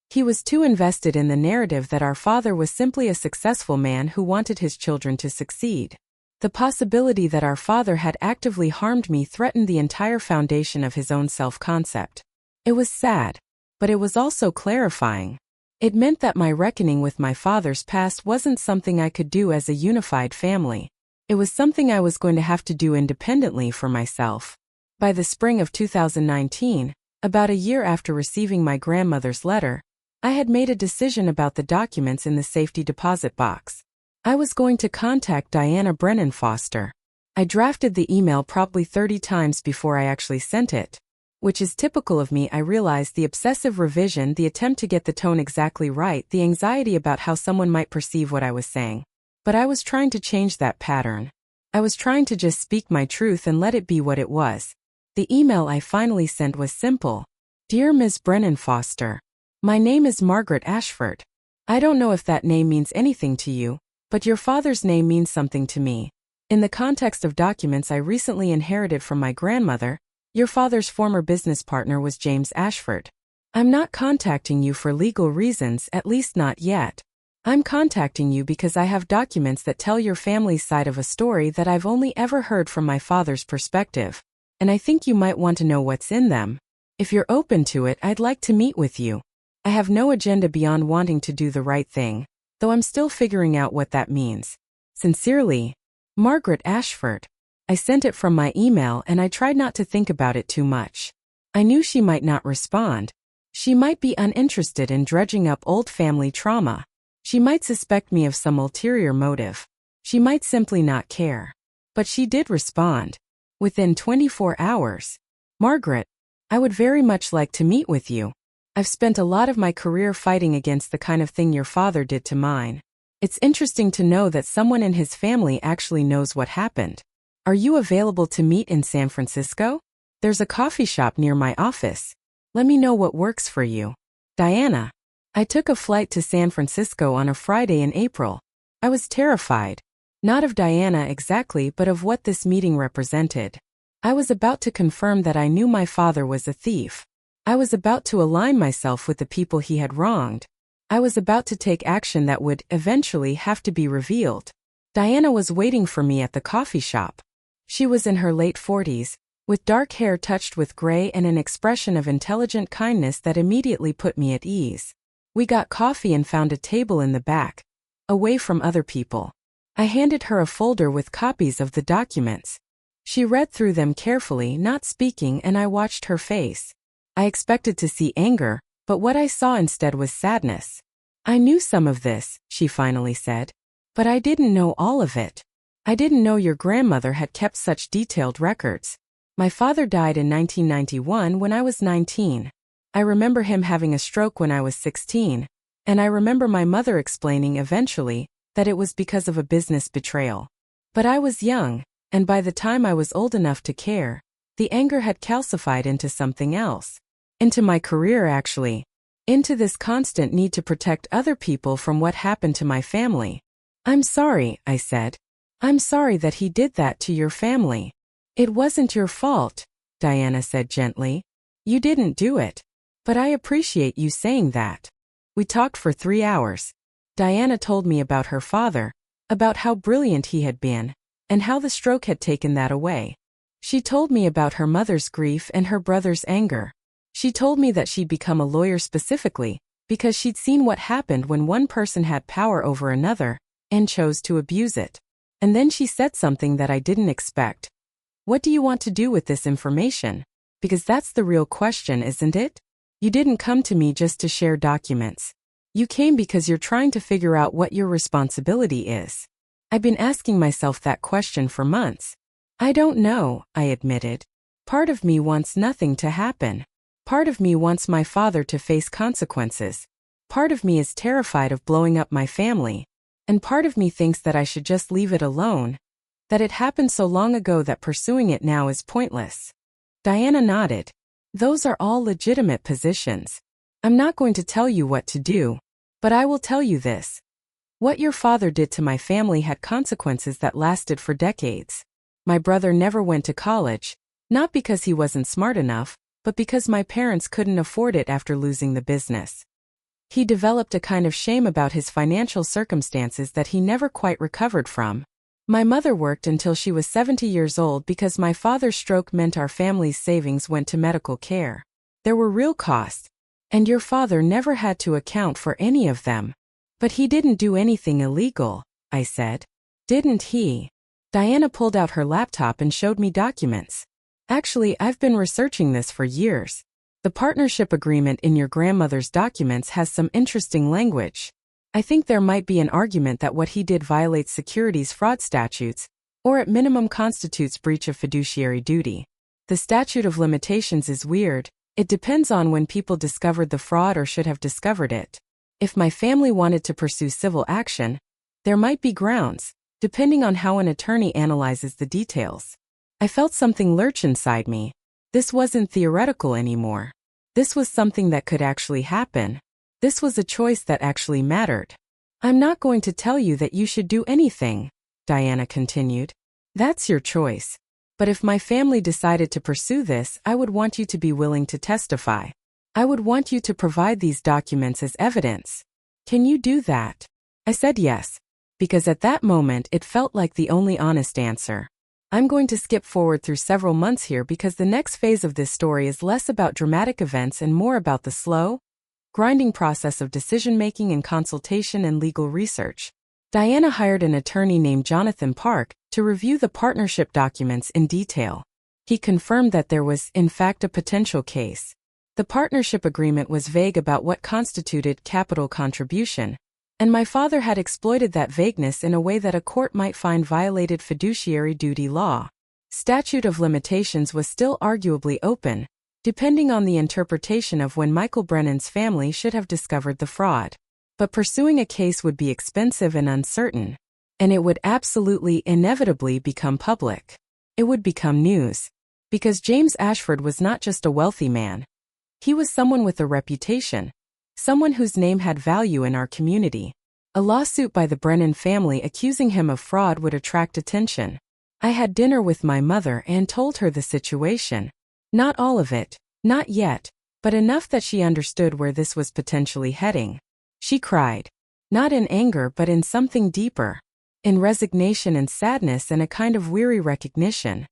He was too invested in the narrative that our father was simply a successful man who wanted his children to succeed. The possibility that our father had actively harmed me threatened the entire foundation of his own self-concept. It was sad, but it was also clarifying. It meant that my reckoning with my father's past wasn't something I could do as a unified family. It was something I was going to have to do independently for myself. By the spring of 2019, about a year after receiving my grandmother's letter, I had made a decision about the documents in the safety deposit box. I was going to contact Diana Brennan Foster. I drafted the email probably 30 times before I actually sent it. Which is typical of me. I realized the obsessive revision, the attempt to get the tone exactly right, the anxiety about how someone might perceive what I was saying. But I was trying to change that pattern. I was trying to just speak my truth and let it be what it was. The email I finally sent was simple. Dear Ms. Brennan Foster, my name is Margaret Ashford. I don't know if that name means anything to you, but your father's name means something to me. In the context of documents I recently inherited from my grandmother, your father's former business partner was James Ashford. I'm not contacting you for legal reasons, at least not yet. I'm contacting you because I have documents that tell your family's side of a story that I've only ever heard from my father's perspective, and I think you might want to know what's in them. If you're open to it, I'd like to meet with you. I have no agenda beyond wanting to do the right thing, though I'm still figuring out what that means. Sincerely, Margaret Ashford. I sent it from my email and I tried not to think about it too much. I knew she might not respond. She might be uninterested in dredging up old family trauma. She might suspect me of some ulterior motive. She might simply not care. But she did respond. Within 24 hours. Margaret, I would very much like to meet with you. I've spent a lot of my career fighting against the kind of thing your father did to mine. It's interesting to know that someone in his family actually knows what happened. Are you available to meet in San Francisco? There's a coffee shop near my office. Let me know what works for you. Diana. I took a flight to San Francisco on a Friday in April. I was terrified. Not of Diana exactly, but of what this meeting represented. I was about to confirm that I knew my father was a thief. I was about to align myself with the people he had wronged. I was about to take action that would, eventually, have to be revealed. Diana was waiting for me at the coffee shop. She was in her late 40s, with dark hair touched with gray and an expression of intelligent kindness that immediately put me at ease. We got coffee and found a table in the back, away from other people. I handed her a folder with copies of the documents. She read through them carefully, not speaking, and I watched her face. I expected to see anger, but what I saw instead was sadness. I knew some of this, she finally said. But I didn't know all of it. I didn't know your grandmother had kept such detailed records. My father died in 1991 when I was 19. I remember him having a stroke when I was 16, and I remember my mother explaining eventually that it was because of a business betrayal. But I was young, and by the time I was old enough to care, the anger had calcified into something else. Into my career, actually. Into this constant need to protect other people from what happened to my family. I'm sorry, I said. I'm sorry that he did that to your family. It wasn't your fault, Diana said gently. You didn't do it. But I appreciate you saying that. We talked for 3 hours. Diana told me about her father, about how brilliant he had been, and how the stroke had taken that away. She told me about her mother's grief and her brother's anger. She told me that she'd become a lawyer specifically because she'd seen what happened when one person had power over another and chose to abuse it. And then she said something that I didn't expect. What do you want to do with this information? Because that's the real question, isn't it? You didn't come to me just to share documents. You came because you're trying to figure out what your responsibility is. I've been asking myself that question for months. I don't know, I admitted. Part of me wants nothing to happen. Part of me wants my father to face consequences. Part of me is terrified of blowing up my family. And part of me thinks that I should just leave it alone. That it happened so long ago that pursuing it now is pointless. Diana nodded. Those are all legitimate positions. I'm not going to tell you what to do, but I will tell you this. What your father did to my family had consequences that lasted for decades. My brother never went to college, not because he wasn't smart enough, but because my parents couldn't afford it after losing the business. He developed a kind of shame about his financial circumstances that he never quite recovered from. My mother worked until she was 70 years old because my father's stroke meant our family's savings went to medical care. There were real costs, and your father never had to account for any of them. But he didn't do anything illegal, I said. Didn't he? Diana pulled out her laptop and showed me documents. Actually, I've been researching this for years. The partnership agreement in your grandmother's documents has some interesting language. I think there might be an argument that what he did violates securities fraud statutes, or at minimum constitutes breach of fiduciary duty. The statute of limitations is weird. It depends on when people discovered the fraud or should have discovered it. If my family wanted to pursue civil action, there might be grounds, depending on how an attorney analyzes the details. I felt something lurch inside me. This wasn't theoretical anymore. This was something that could actually happen. This was a choice that actually mattered. I'm not going to tell you that you should do anything, Diana continued. That's your choice. But if my family decided to pursue this, I would want you to be willing to testify. I would want you to provide these documents as evidence. Can you do that? I said yes, because at that moment it felt like the only honest answer. I'm going to skip forward through several months here because the next phase of this story is less about dramatic events and more about the slow, grinding process of decision-making and consultation and legal research. Diana hired an attorney named Jonathan Park to review the partnership documents in detail. He confirmed that there was, in fact, a potential case. The partnership agreement was vague about what constituted capital contribution, and my father had exploited that vagueness in a way that a court might find violated fiduciary duty law. Statute of limitations was still arguably open, depending on the interpretation of when Michael Brennan's family should have discovered the fraud. But pursuing a case would be expensive and uncertain, and it would absolutely inevitably become public. It would become news. Because James Ashford was not just a wealthy man. He was someone with a reputation. Someone whose name had value in our community. A lawsuit by the Brennan family accusing him of fraud would attract attention. I had dinner with my mother and told her the situation. Not all of it, not yet, but enough that she understood where this was potentially heading. She cried. Not in anger but in something deeper. In resignation and sadness and a kind of weary recognition.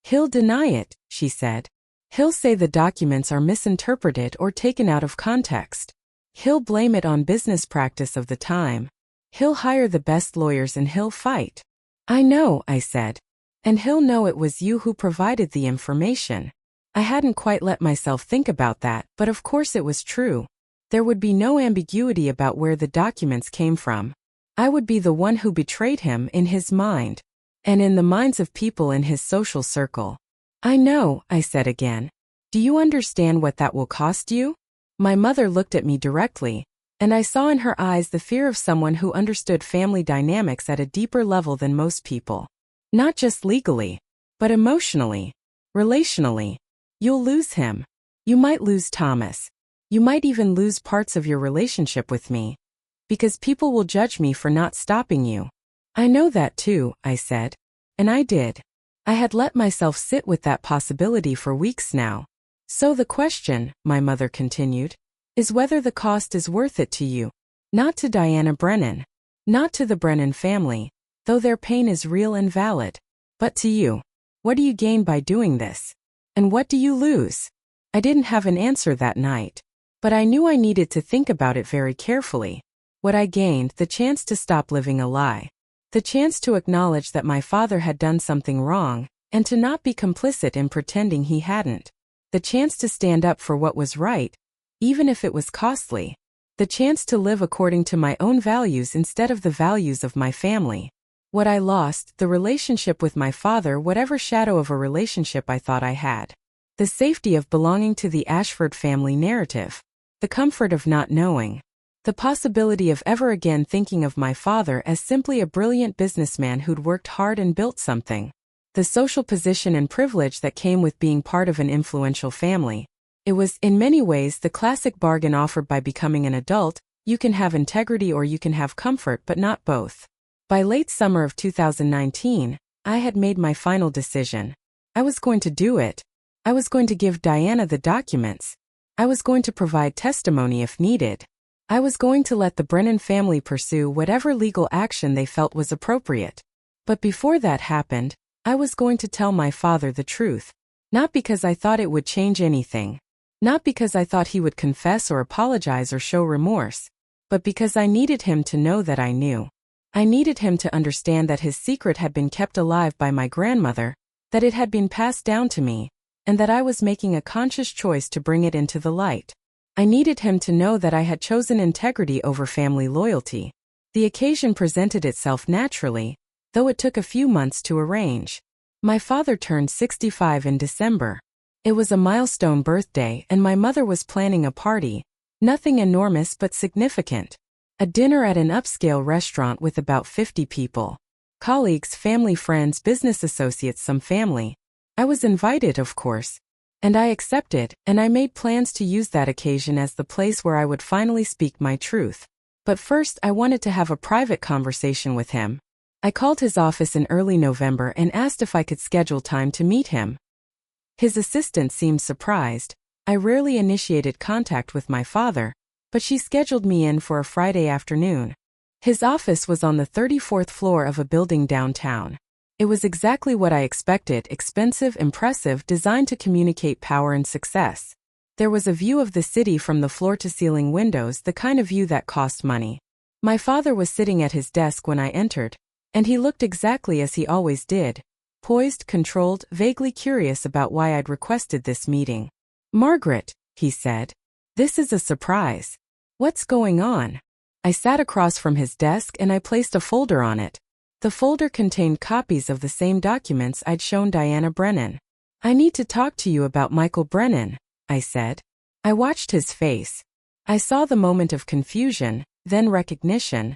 He'll deny it, she said. He'll say the documents are misinterpreted or taken out of context. He'll blame it on business practice of the time. He'll hire the best lawyers and he'll fight. I know, I said. And he'll know it was you who provided the information. I hadn't quite let myself think about that, but of course it was true. There would be no ambiguity about where the documents came from. I would be the one who betrayed him in his mind. And in the minds of people in his social circle. I know, I said again. Do you understand what that will cost you? My mother looked at me directly, and I saw in her eyes the fear of someone who understood family dynamics at a deeper level than most people. Not just legally, but emotionally, relationally. You'll lose him. You might lose Thomas. You might even lose parts of your relationship with me. Because people will judge me for not stopping you. I know that too, I said. And I did. I had let myself sit with that possibility for weeks now. So the question, my mother continued, is whether the cost is worth it to you. Not to Diana Brennan. Not to the Brennan family, though their pain is real and valid. But to you. What do you gain by doing this? And what do you lose? I didn't have an answer that night. But I knew I needed to think about it very carefully. What I gained, the chance to stop living a lie. The chance to acknowledge that my father had done something wrong, and to not be complicit in pretending he hadn't. The chance to stand up for what was right, even if it was costly. The chance to live according to my own values instead of the values of my family. What I lost, the relationship with my father, whatever shadow of a relationship I thought I had. The safety of belonging to the Ashford family narrative. The comfort of not knowing. The possibility of ever again thinking of my father as simply a brilliant businessman who'd worked hard and built something. The social position and privilege that came with being part of an influential family. It was, in many ways, the classic bargain offered by becoming an adult. You can have integrity or you can have comfort, but not both. By late summer of 2019, I had made my final decision. I was going to do it. I was going to give Diana the documents. I was going to provide testimony if needed. I was going to let the Brennan family pursue whatever legal action they felt was appropriate. But before that happened, I was going to tell my father the truth. Not because I thought it would change anything. Not because I thought he would confess or apologize or show remorse. But because I needed him to know that I knew. I needed him to understand that his secret had been kept alive by my grandmother, that it had been passed down to me, and that I was making a conscious choice to bring it into the light. I needed him to know that I had chosen integrity over family loyalty. The occasion presented itself naturally, though it took a few months to arrange. My father turned 65 in December. It was a milestone birthday and my mother was planning a party, nothing enormous but significant. A dinner at an upscale restaurant with about 50 people. Colleagues, family, friends, business associates, some family. I was invited, of course. And I accepted, and I made plans to use that occasion as the place where I would finally speak my truth. But first I wanted to have a private conversation with him. I called his office in early November and asked if I could schedule time to meet him. His assistant seemed surprised. I rarely initiated contact with my father, but she scheduled me in for a Friday afternoon. His office was on the 34th floor of a building downtown. It was exactly what I expected, expensive, impressive, designed to communicate power and success. There was a view of the city from the floor-to-ceiling windows, the kind of view that cost money. My father was sitting at his desk when I entered, and he looked exactly as he always did, poised, controlled, vaguely curious about why I'd requested this meeting. "Margaret," he said, "this is a surprise. What's going on?" I sat across from his desk and I placed a folder on it. The folder contained copies of the same documents I'd shown Diana Brennan. "I need to talk to you about Michael Brennan," I said. I watched his face. I saw the moment of confusion, then recognition,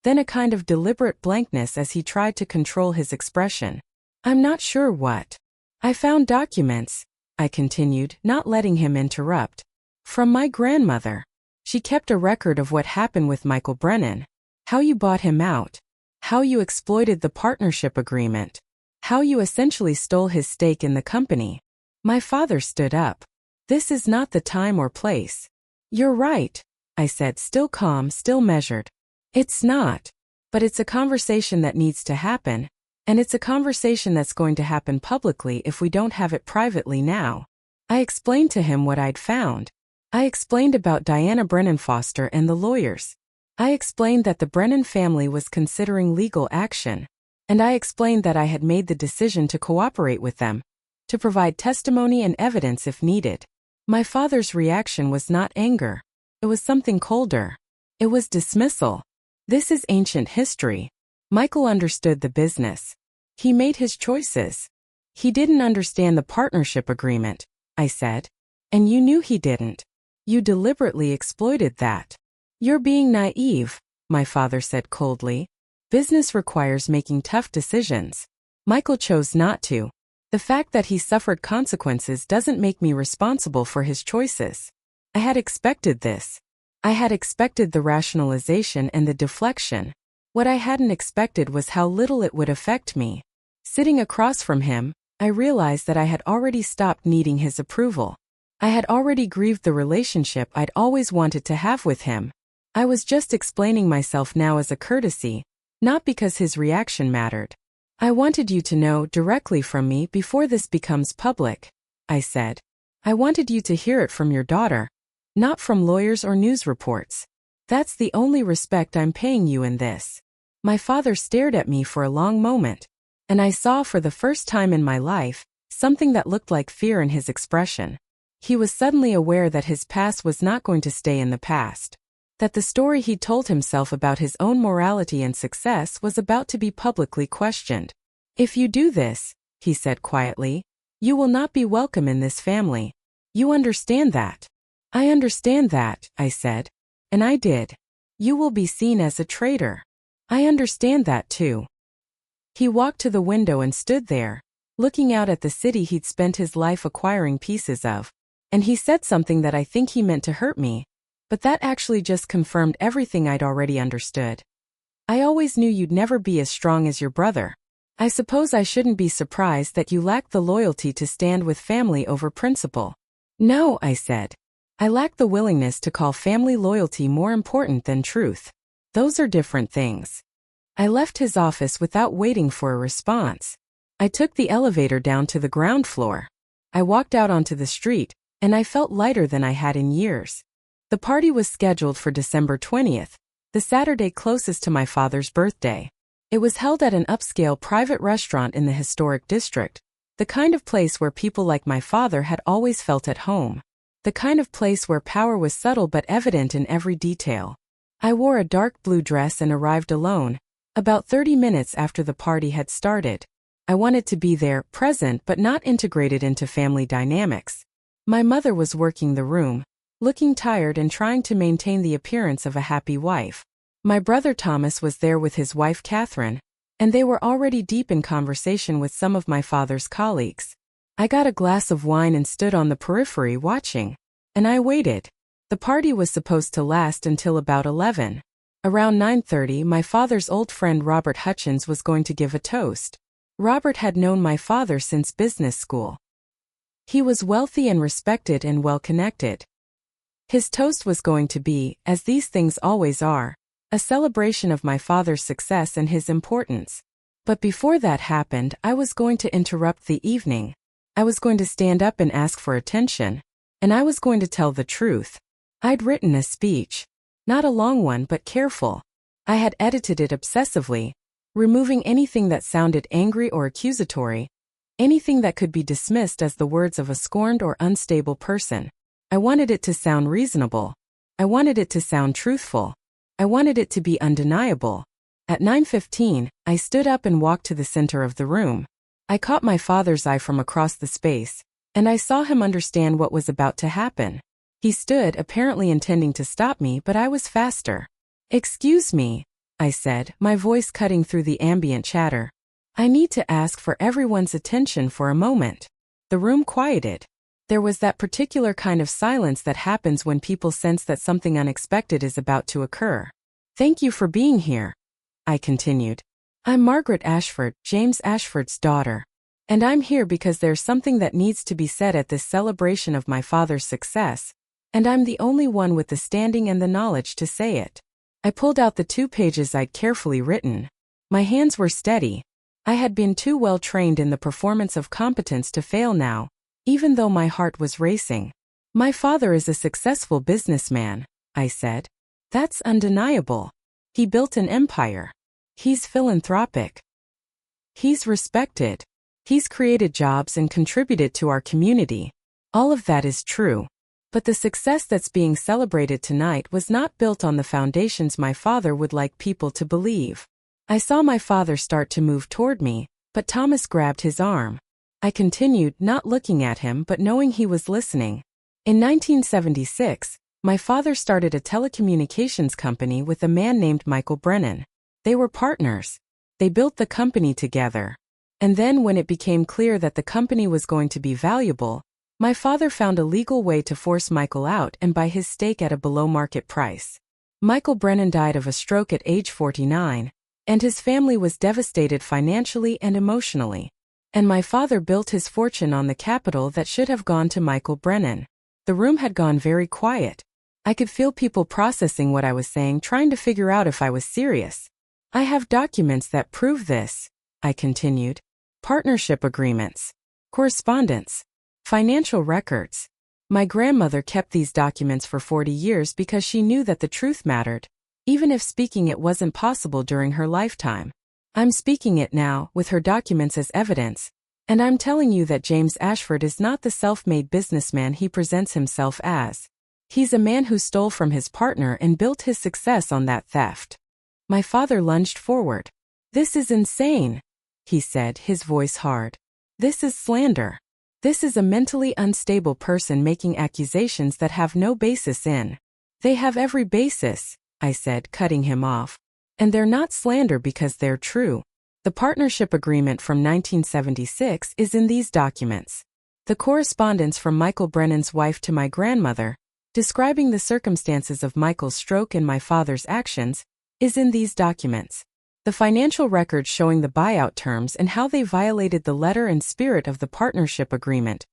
then a kind of deliberate blankness as he tried to control his expression. "I'm not sure what." "I found documents," I continued, not letting him interrupt. "From my grandmother. She kept a record of what happened with Michael Brennan. How you bought him out. How you exploited the partnership agreement. How you essentially stole his stake in the company. My father stood up. This is not the time or place. You're right, I said, still calm, still measured. It's not. But it's a conversation that needs to happen, and it's a conversation that's going to happen publicly if we don't have it privately now. I explained to him what I'd found. I explained about Diana Brennan Foster and the lawyers. I explained that the Brennan family was considering legal action, and I explained that I had made the decision to cooperate with them, to provide testimony and evidence if needed. My father's reaction was not anger. It was something colder. It was dismissal. This is ancient history. Michael understood the business. He made his choices. He didn't understand the partnership agreement, I said. And you knew he didn't. You deliberately exploited that. You're being naive, my father said coldly. Business requires making tough decisions. Michael chose not to. The fact that he suffered consequences doesn't make me responsible for his choices. I had expected this. I had expected the rationalization and the deflection. What I hadn't expected was how little it would affect me. Sitting across from him, I realized that I had already stopped needing his approval. I had already grieved the relationship I'd always wanted to have with him. I was just explaining myself now as a courtesy, not because his reaction mattered. I wanted you to know directly from me before this becomes public, I said. I wanted you to hear it from your daughter, not from lawyers or news reports. That's the only respect I'm paying you in this. My father stared at me for a long moment, and I saw for the first time in my life something that looked like fear in his expression. He was suddenly aware that his past was not going to stay in the past, that the story he'd told himself about his own morality and success was about to be publicly questioned. If you do this, he said quietly, you will not be welcome in this family. You understand that? I understand that, I said. And I did. You will be seen as a traitor. I understand that too. He walked to the window and stood there, looking out at the city he'd spent his life acquiring pieces of. And he said something that I think he meant to hurt me, but that actually just confirmed everything I'd already understood. I always knew you'd never be as strong as your brother. I suppose I shouldn't be surprised that you lack the loyalty to stand with family over principle. No, I said. I lack the willingness to call family loyalty more important than truth. Those are different things. I left his office without waiting for a response. I took the elevator down to the ground floor. I walked out onto the street, and I felt lighter than I had in years. The party was scheduled for December 20th, the Saturday closest to my father's birthday. It was held at an upscale private restaurant in the historic district, the kind of place where people like my father had always felt at home. The kind of place where power was subtle but evident in every detail. I wore a dark blue dress and arrived alone, about 30 minutes after the party had started. I wanted to be there, present but not integrated into family dynamics. My mother was working the room, looking tired and trying to maintain the appearance of a happy wife. My brother Thomas was there with his wife Catherine, and they were already deep in conversation with some of my father's colleagues. I got a glass of wine and stood on the periphery watching, and I waited. The party was supposed to last until about 11. Around 9:30, my father's old friend Robert Hutchins was going to give a toast. Robert had known my father since business school. He was wealthy and respected and well-connected. His toast was going to be, as these things always are, a celebration of my father's success and his importance. But before that happened, I was going to interrupt the evening. I was going to stand up and ask for attention, and I was going to tell the truth. I'd written a speech. Not a long one but careful. I had edited it obsessively, removing anything that sounded angry or accusatory, anything that could be dismissed as the words of a scorned or unstable person. I wanted it to sound reasonable. I wanted it to sound truthful. I wanted it to be undeniable. At 9:15, I stood up and walked to the center of the room. I caught my father's eye from across the space, and I saw him understand what was about to happen. He stood, apparently intending to stop me, but I was faster. "Excuse me," I said, my voice cutting through the ambient chatter. "I need to ask for everyone's attention for a moment." The room quieted. There was that particular kind of silence that happens when people sense that something unexpected is about to occur. Thank you for being here, I continued. I'm Margaret Ashford, James Ashford's daughter. And I'm here because there's something that needs to be said at this celebration of my father's success, and I'm the only one with the standing and the knowledge to say it. I pulled out the 2 pages I'd carefully written. My hands were steady. I had been too well trained in the performance of competence to fail now, even though my heart was racing. My father is a successful businessman, I said. That's undeniable. He built an empire. He's philanthropic. He's respected. He's created jobs and contributed to our community. All of that is true. But the success that's being celebrated tonight was not built on the foundations my father would like people to believe. I saw my father start to move toward me, but Thomas grabbed his arm. I continued, not looking at him but knowing he was listening. In 1976, my father started a telecommunications company with a man named Michael Brennan. They were partners. They built the company together. And then when it became clear that the company was going to be valuable, my father found a legal way to force Michael out and buy his stake at a below-market price. Michael Brennan died of a stroke at age 49, and his family was devastated financially and emotionally. And my father built his fortune on the capital that should have gone to Michael Brennan. The room had gone very quiet. I could feel people processing what I was saying, trying to figure out if I was serious. I have documents that prove this, I continued. Partnership agreements, correspondence, financial records. My grandmother kept these documents for 40 years because she knew that the truth mattered, even if speaking it wasn't possible during her lifetime. I'm speaking it now, with her documents as evidence, and I'm telling you that James Ashford is not the self-made businessman he presents himself as. He's a man who stole from his partner and built his success on that theft. My father lunged forward. This is insane, he said, his voice hard. This is slander. This is a mentally unstable person making accusations that have no basis in. They have every basis, I said, cutting him off. And they're not slander because they're true. The partnership agreement from 1976 is in these documents. The correspondence from Michael Brennan's wife to my grandmother, describing the circumstances of Michael's stroke and my father's actions, is in these documents. The financial records showing the buyout terms and how they violated the letter and spirit of the partnership agreement.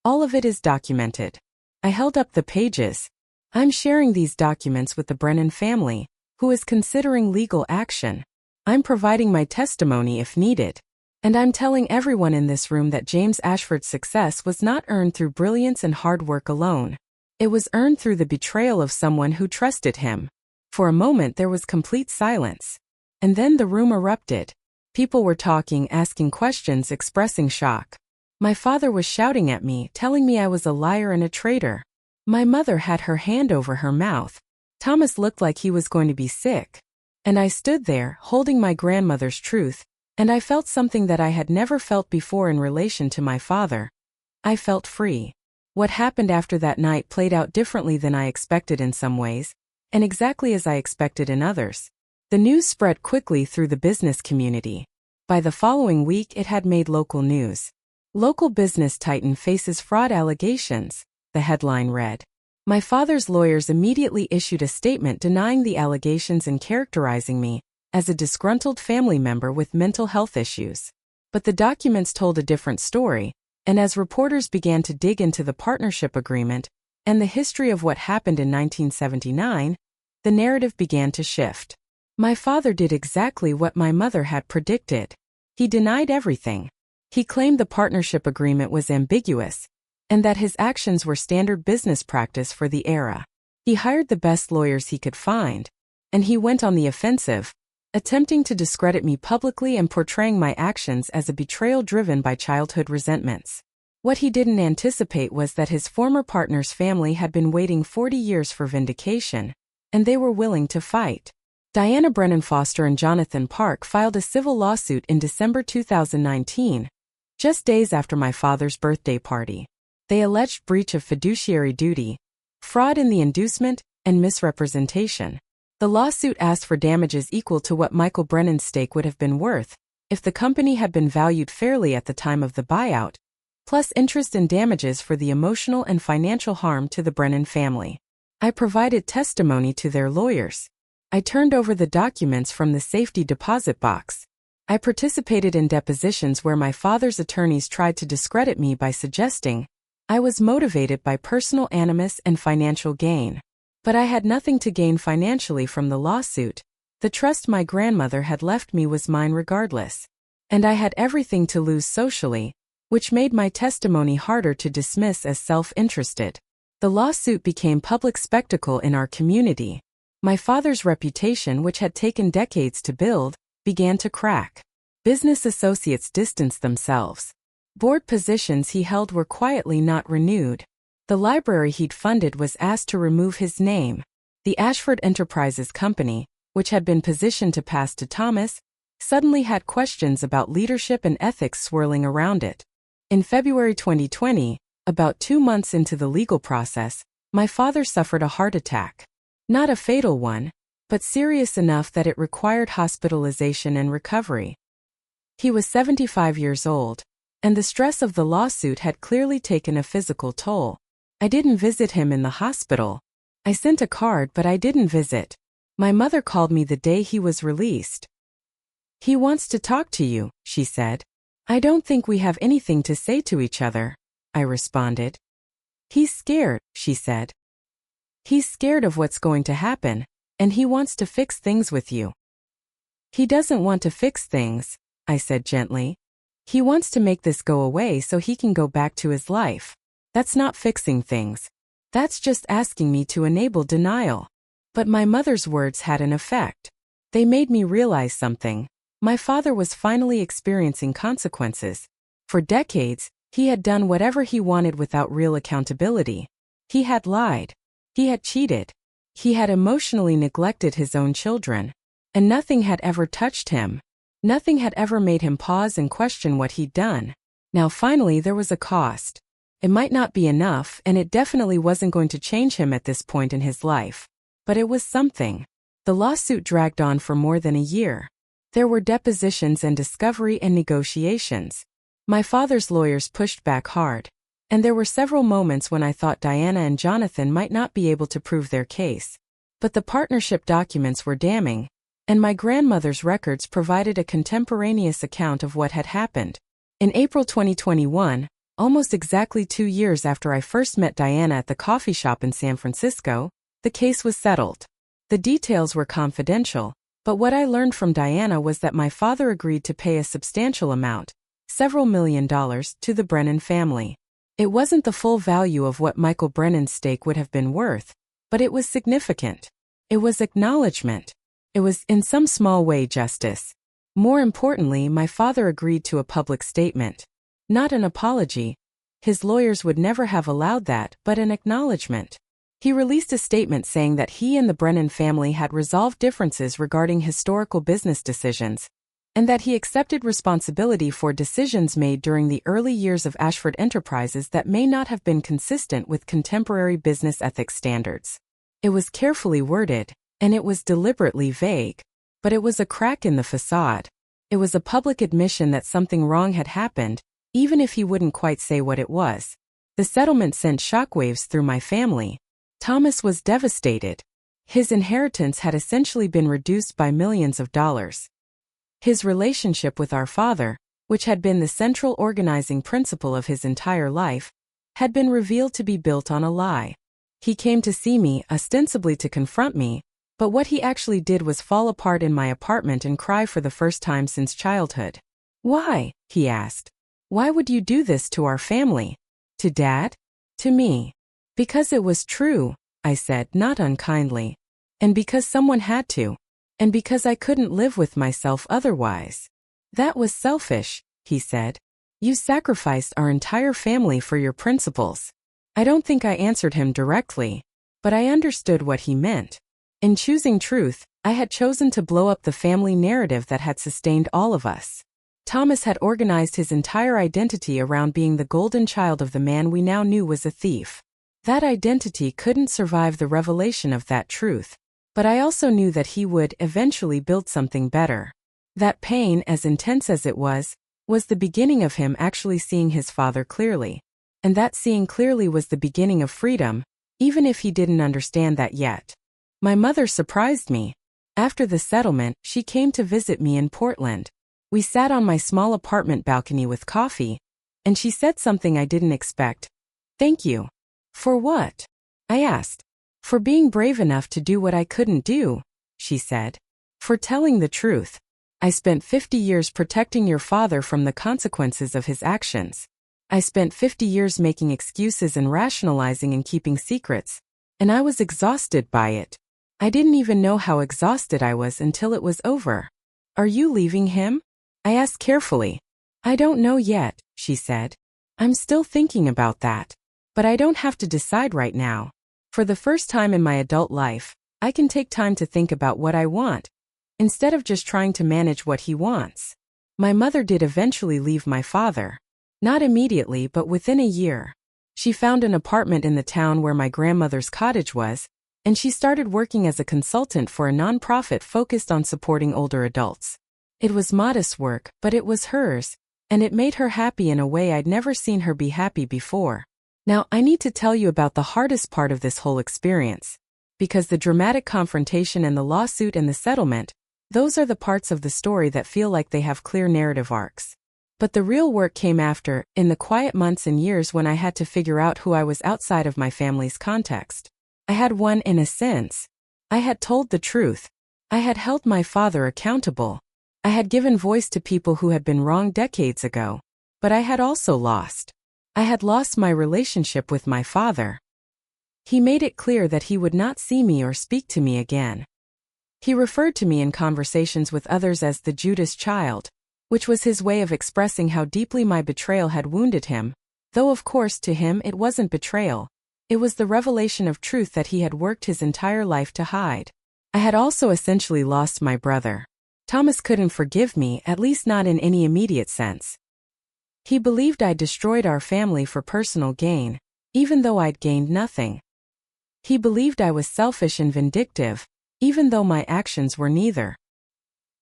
All of it is documented. I held up the pages. I'm sharing these documents with the Brennan family, who is considering legal action. I'm providing my testimony if needed. And I'm telling everyone in this room that James Ashford's success was not earned through brilliance and hard work alone. It was earned through the betrayal of someone who trusted him. For a moment there was complete silence. And then the room erupted. People were talking, asking questions, expressing shock. My father was shouting at me, telling me I was a liar and a traitor. My mother had her hand over her mouth. Thomas looked like he was going to be sick. And I stood there, holding my grandmother's truth, and I felt something that I had never felt before in relation to my father. I felt free. What happened after that night played out differently than I expected in some ways, and exactly as I expected in others. The news spread quickly through the business community. By the following week it had made local news. Local business titan faces fraud allegations, the headline read. My father's lawyers immediately issued a statement denying the allegations and characterizing me as a disgruntled family member with mental health issues. But the documents told a different story, and as reporters began to dig into the partnership agreement and the history of what happened in 1979, the narrative began to shift. My father did exactly what my mother had predicted. He denied everything. He claimed the partnership agreement was ambiguous, and that his actions were standard business practice for the era. He hired the best lawyers he could find, and he went on the offensive, attempting to discredit me publicly and portraying my actions as a betrayal driven by childhood resentments. What he didn't anticipate was that his former partner's family had been waiting 40 years for vindication, and they were willing to fight. Diana Brennan Foster and Jonathan Park filed a civil lawsuit in December 2019, just days after my father's birthday party. They alleged breach of fiduciary duty, fraud in the inducement, and misrepresentation. The lawsuit asked for damages equal to what Michael Brennan's stake would have been worth if the company had been valued fairly at the time of the buyout, plus interest and damages for the emotional and financial harm to the Brennan family. I provided testimony to their lawyers. I turned over the documents from the safety deposit box. I participated in depositions where my father's attorneys tried to discredit me by suggesting I was motivated by personal animus and financial gain. But I had nothing to gain financially from the lawsuit. The trust my grandmother had left me was mine regardless. And I had everything to lose socially, which made my testimony harder to dismiss as self-interested. The lawsuit became public spectacle in our community. My father's reputation, which had taken decades to build, began to crack. Business associates distanced themselves. Board positions he held were quietly not renewed. The library he'd funded was asked to remove his name. The Ashford Enterprises Company, which had been positioned to pass to Thomas, suddenly had questions about leadership and ethics swirling around it. In February 2020, about 2 months into the legal process, my father suffered a heart attack. Not a fatal one, but serious enough that it required hospitalization and recovery. He was 75 years old, and the stress of the lawsuit had clearly taken a physical toll. I didn't visit him in the hospital. I sent a card, but I didn't visit. My mother called me the day he was released. "He wants to talk to you," she said. "I don't think we have anything to say to each other," I responded. "He's scared," she said. "He's scared of what's going to happen, and he wants to fix things with you." "He doesn't want to fix things," I said gently. "He wants to make this go away so he can go back to his life. That's not fixing things. That's just asking me to enable denial." But my mother's words had an effect. They made me realize something. My father was finally experiencing consequences. For decades, he had done whatever he wanted without real accountability. He had lied. He had cheated. He had emotionally neglected his own children. And nothing had ever touched him. Nothing had ever made him pause and question what he'd done. Now finally there was a cost. It might not be enough, and it definitely wasn't going to change him at this point in his life. But it was something. The lawsuit dragged on for more than a year. There were depositions and discovery and negotiations. My father's lawyers pushed back hard. And there were several moments when I thought Diana and Jonathan might not be able to prove their case. But the partnership documents were damning, and my grandmother's records provided a contemporaneous account of what had happened. In April 2021, almost exactly 2 years after I first met Diana at the coffee shop in San Francisco, the case was settled. The details were confidential, but what I learned from Diana was that my father agreed to pay a substantial amount, several $1,000,000, to the Brennan family. It wasn't the full value of what Michael Brennan's stake would have been worth, but it was significant. It was acknowledgement. It was, in some small way, justice. More importantly, my father agreed to a public statement. Not an apology. His lawyers would never have allowed that, but an acknowledgement. He released a statement saying that he and the Brennan family had resolved differences regarding historical business decisions, and that he accepted responsibility for decisions made during the early years of Ashford Enterprises that may not have been consistent with contemporary business ethics standards. It was carefully worded, and it was deliberately vague, but it was a crack in the facade. It was a public admission that something wrong had happened, even if he wouldn't quite say what it was. The settlement sent shockwaves through my family. Thomas was devastated. His inheritance had essentially been reduced by millions of dollars. His relationship with our father, which had been the central organizing principle of his entire life, had been revealed to be built on a lie. He came to see me, ostensibly to confront me, but what he actually did was fall apart in my apartment and cry for the first time since childhood. "Why?" he asked. "Why would you do this to our family? To Dad? To me?" "Because it was true," I said, not unkindly. "And because someone had to. And because I couldn't live with myself otherwise." "That was selfish," he said. "You sacrificed our entire family for your principles." I don't think I answered him directly, but I understood what he meant. In choosing truth, I had chosen to blow up the family narrative that had sustained all of us. Thomas had organized his entire identity around being the golden child of the man we now knew was a thief. That identity couldn't survive the revelation of that truth, but I also knew that he would eventually build something better. That pain, as intense as it was the beginning of him actually seeing his father clearly. And that seeing clearly was the beginning of freedom, even if he didn't understand that yet. My mother surprised me. After the settlement, she came to visit me in Portland. We sat on my small apartment balcony with coffee, and she said something I didn't expect. "Thank you." "For what?" I asked. "For being brave enough to do what I couldn't do," she said. "For telling the truth. I spent 50 years protecting your father from the consequences of his actions. I spent 50 years making excuses and rationalizing and keeping secrets, and I was exhausted by it. I didn't even know how exhausted I was until it was over." "Are you leaving him?" I asked carefully. "I don't know yet," she said. "I'm still thinking about that. But I don't have to decide right now. For the first time in my adult life, I can take time to think about what I want, instead of just trying to manage what he wants." My mother did eventually leave my father. Not immediately, but within a year. She found an apartment in the town where my grandmother's cottage was, and she started working as a consultant for a nonprofit focused on supporting older adults. It was modest work, but it was hers, and it made her happy in a way I'd never seen her be happy before. Now, I need to tell you about the hardest part of this whole experience, because the dramatic confrontation and the lawsuit and the settlement, those are the parts of the story that feel like they have clear narrative arcs. But the real work came after, in the quiet months and years when I had to figure out who I was outside of my family's context. I had won in a sense. I had told the truth. I had held my father accountable. I had given voice to people who had been wrong decades ago. But I had also lost. I had lost my relationship with my father. He made it clear that he would not see me or speak to me again. He referred to me in conversations with others as the Judas child, which was his way of expressing how deeply my betrayal had wounded him, though of course to him it wasn't betrayal. It was the revelation of truth that he had worked his entire life to hide. I had also essentially lost my brother. Thomas couldn't forgive me, at least not in any immediate sense. He believed I'd destroyed our family for personal gain, even though I'd gained nothing. He believed I was selfish and vindictive, even though my actions were neither.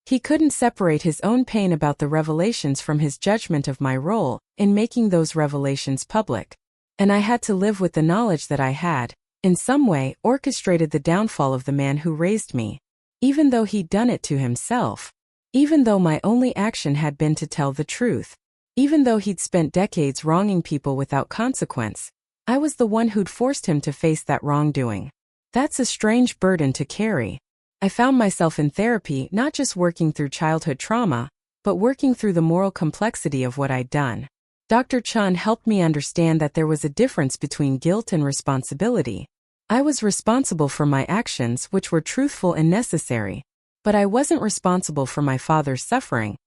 He couldn't separate his own pain about the revelations from his judgment of my role in making those revelations public. And I had to live with the knowledge that I had, in some way, orchestrated the downfall of the man who raised me. Even though he'd done it to himself. Even though my only action had been to tell the truth. Even though he'd spent decades wronging people without consequence. I was the one who'd forced him to face that wrongdoing. That's a strange burden to carry. I found myself in therapy not just working through childhood trauma, but working through the moral complexity of what I'd done. Dr. Chun helped me understand that there was a difference between guilt and responsibility. I was responsible for my actions, which were truthful and necessary, but I wasn't responsible for my father's suffering,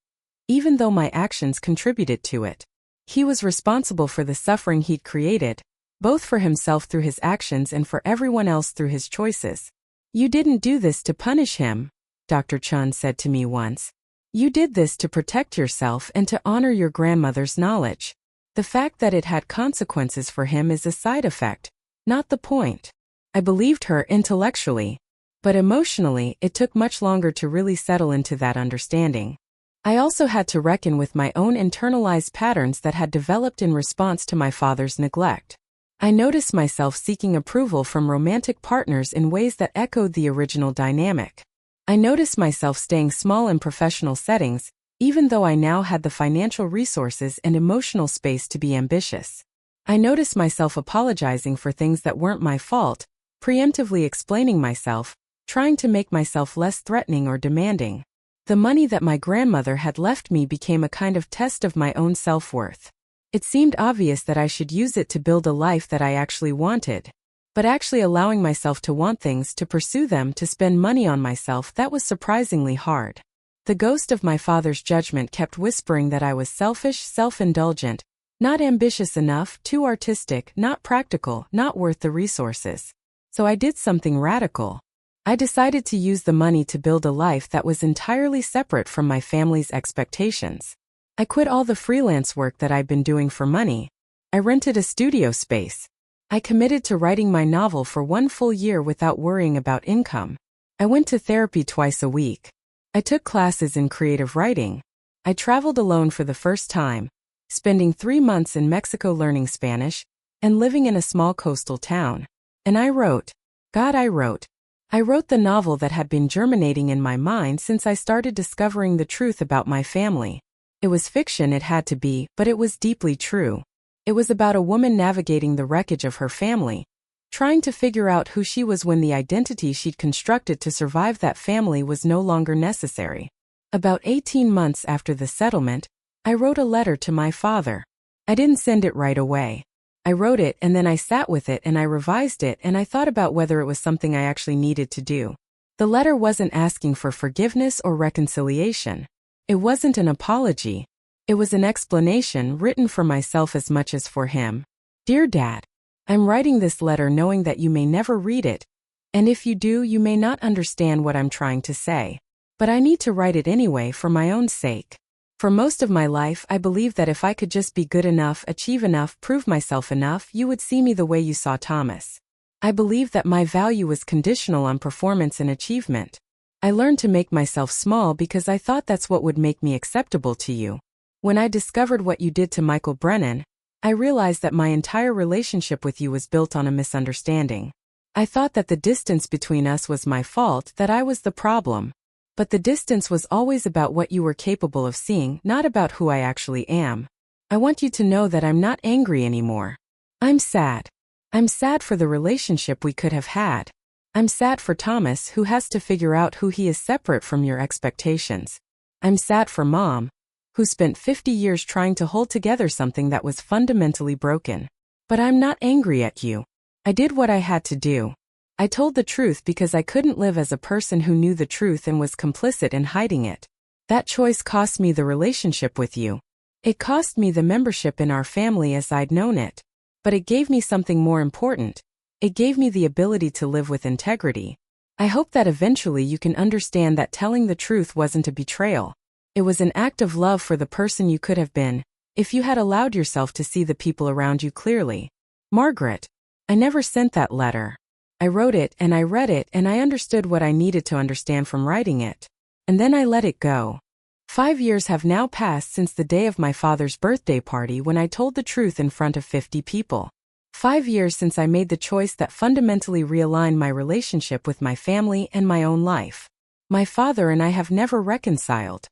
even though my actions contributed to it. He was responsible for the suffering he'd created, both for himself through his actions and for everyone else through his choices. "You didn't do this to punish him," Dr. Chun said to me once. "You did this to protect yourself and to honor your grandmother's knowledge. The fact that it had consequences for him is a side effect, not the point." I believed her intellectually, but emotionally it took much longer to really settle into that understanding. I also had to reckon with my own internalized patterns that had developed in response to my father's neglect. I noticed myself seeking approval from romantic partners in ways that echoed the original dynamic. I noticed myself staying small in professional settings, even though I now had the financial resources and emotional space to be ambitious. I noticed myself apologizing for things that weren't my fault, preemptively explaining myself, trying to make myself less threatening or demanding. The money that my grandmother had left me became a kind of test of my own self-worth. It seemed obvious that I should use it to build a life that I actually wanted. But actually allowing myself to want things, to pursue them, to spend money on myself, that was surprisingly hard. The ghost of my father's judgment kept whispering that I was selfish, self-indulgent, not ambitious enough, too artistic, not practical, not worth the resources. So I did something radical. I decided to use the money to build a life that was entirely separate from my family's expectations. I quit all the freelance work that I'd been doing for money. I rented a studio space. I committed to writing my novel for 1 full year without worrying about income. I went to therapy twice a week. I took classes in creative writing. I traveled alone for the first time, spending 3 months in Mexico learning Spanish, and living in a small coastal town. And I wrote. God, I wrote. I wrote the novel that had been germinating in my mind since I started discovering the truth about my family. It was fiction, it had to be, but it was deeply true. It was about a woman navigating the wreckage of her family, trying to figure out who she was when the identity she'd constructed to survive that family was no longer necessary. About 18 months after the settlement, I wrote a letter to my father. I didn't send it right away. I wrote it and then I sat with it and I revised it and I thought about whether it was something I actually needed to do. The letter wasn't asking for forgiveness or reconciliation. It wasn't an apology. It was an explanation written for myself as much as for him. Dear Dad, I'm writing this letter knowing that you may never read it, and if you do, you may not understand what I'm trying to say. But I need to write it anyway for my own sake. For most of my life, I believed that if I could just be good enough, achieve enough, prove myself enough, you would see me the way you saw Thomas. I believed that my value was conditional on performance and achievement. I learned to make myself small because I thought that's what would make me acceptable to you. When I discovered what you did to Michael Brennan, I realized that my entire relationship with you was built on a misunderstanding. I thought that the distance between us was my fault, that I was the problem. But the distance was always about what you were capable of seeing, not about who I actually am. I want you to know that I'm not angry anymore. I'm sad. I'm sad for the relationship we could have had. I'm sad for Thomas, who has to figure out who he is separate from your expectations. I'm sad for Mom, who spent 50 years trying to hold together something that was fundamentally broken. But I'm not angry at you. I did what I had to do. I told the truth because I couldn't live as a person who knew the truth and was complicit in hiding it. That choice cost me the relationship with you. It cost me the membership in our family as I'd known it. But it gave me something more important. It gave me the ability to live with integrity. I hope that eventually you can understand that telling the truth wasn't a betrayal. It was an act of love for the person you could have been, if you had allowed yourself to see the people around you clearly. Margaret, I never sent that letter. I wrote it and I read it and I understood what I needed to understand from writing it. And then I let it go. 5 years have now passed since the day of my father's birthday party when I told the truth in front of 50 people. 5 years since I made the choice that fundamentally realigned my relationship with my family and my own life. My father and I have never reconciled.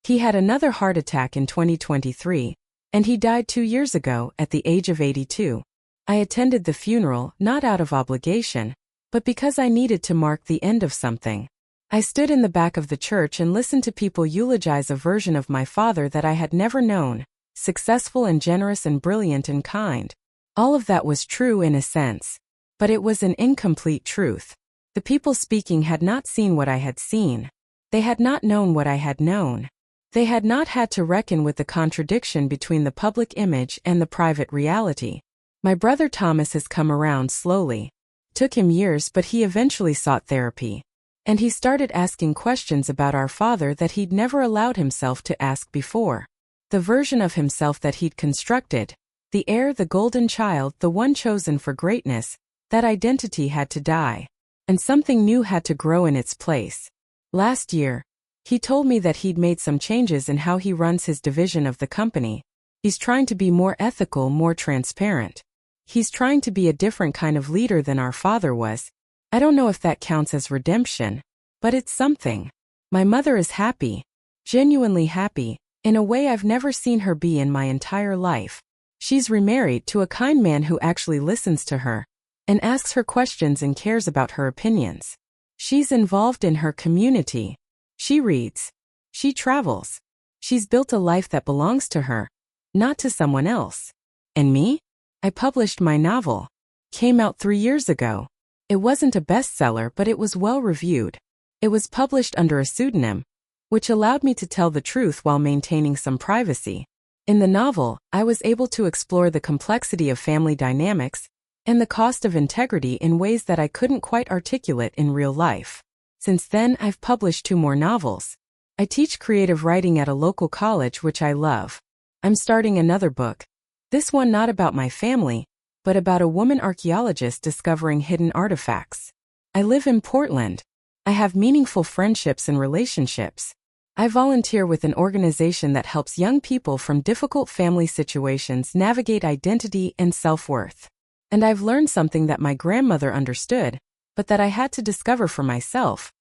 He had another heart attack in 2023, and he died 2 years ago at the age of 82. I attended the funeral not out of obligation, but because I needed to mark the end of something. I stood in the back of the church and listened to people eulogize a version of my father that I had never known, successful and generous and brilliant and kind. All of that was true in a sense, but it was an incomplete truth. The people speaking had not seen what I had seen. They had not known what I had known. They had not had to reckon with the contradiction between the public image and the private reality. My brother Thomas has come around slowly. Took him years, but he eventually sought therapy. And he started asking questions about our father that he'd never allowed himself to ask before. The version of himself that he'd constructed, the heir, the golden child, the one chosen for greatness, that identity had to die. And something new had to grow in its place. Last year, he told me that he'd made some changes in how he runs his division of the company. He's trying to be more ethical, more transparent. He's trying to be a different kind of leader than our father was. I don't know if that counts as redemption, but it's something. My mother is happy, genuinely happy, in a way I've never seen her be in my entire life. She's remarried to a kind man who actually listens to her and asks her questions and cares about her opinions. She's involved in her community. She reads. She travels. She's built a life that belongs to her, not to someone else. And me? I published my novel. Came out 3 years ago. It wasn't a bestseller, but it was well reviewed. It was published under a pseudonym, which allowed me to tell the truth while maintaining some privacy. In the novel, I was able to explore the complexity of family dynamics and the cost of integrity in ways that I couldn't quite articulate in real life. Since then, I've published 2 more novels. I teach creative writing at a local college, which I love. I'm starting another book. This one not about my family, but about a woman archaeologist discovering hidden artifacts. I live in Portland. I have meaningful friendships and relationships. I volunteer with an organization that helps young people from difficult family situations navigate identity and self-worth. And I've learned something that my grandmother understood, but that I had to discover for myself.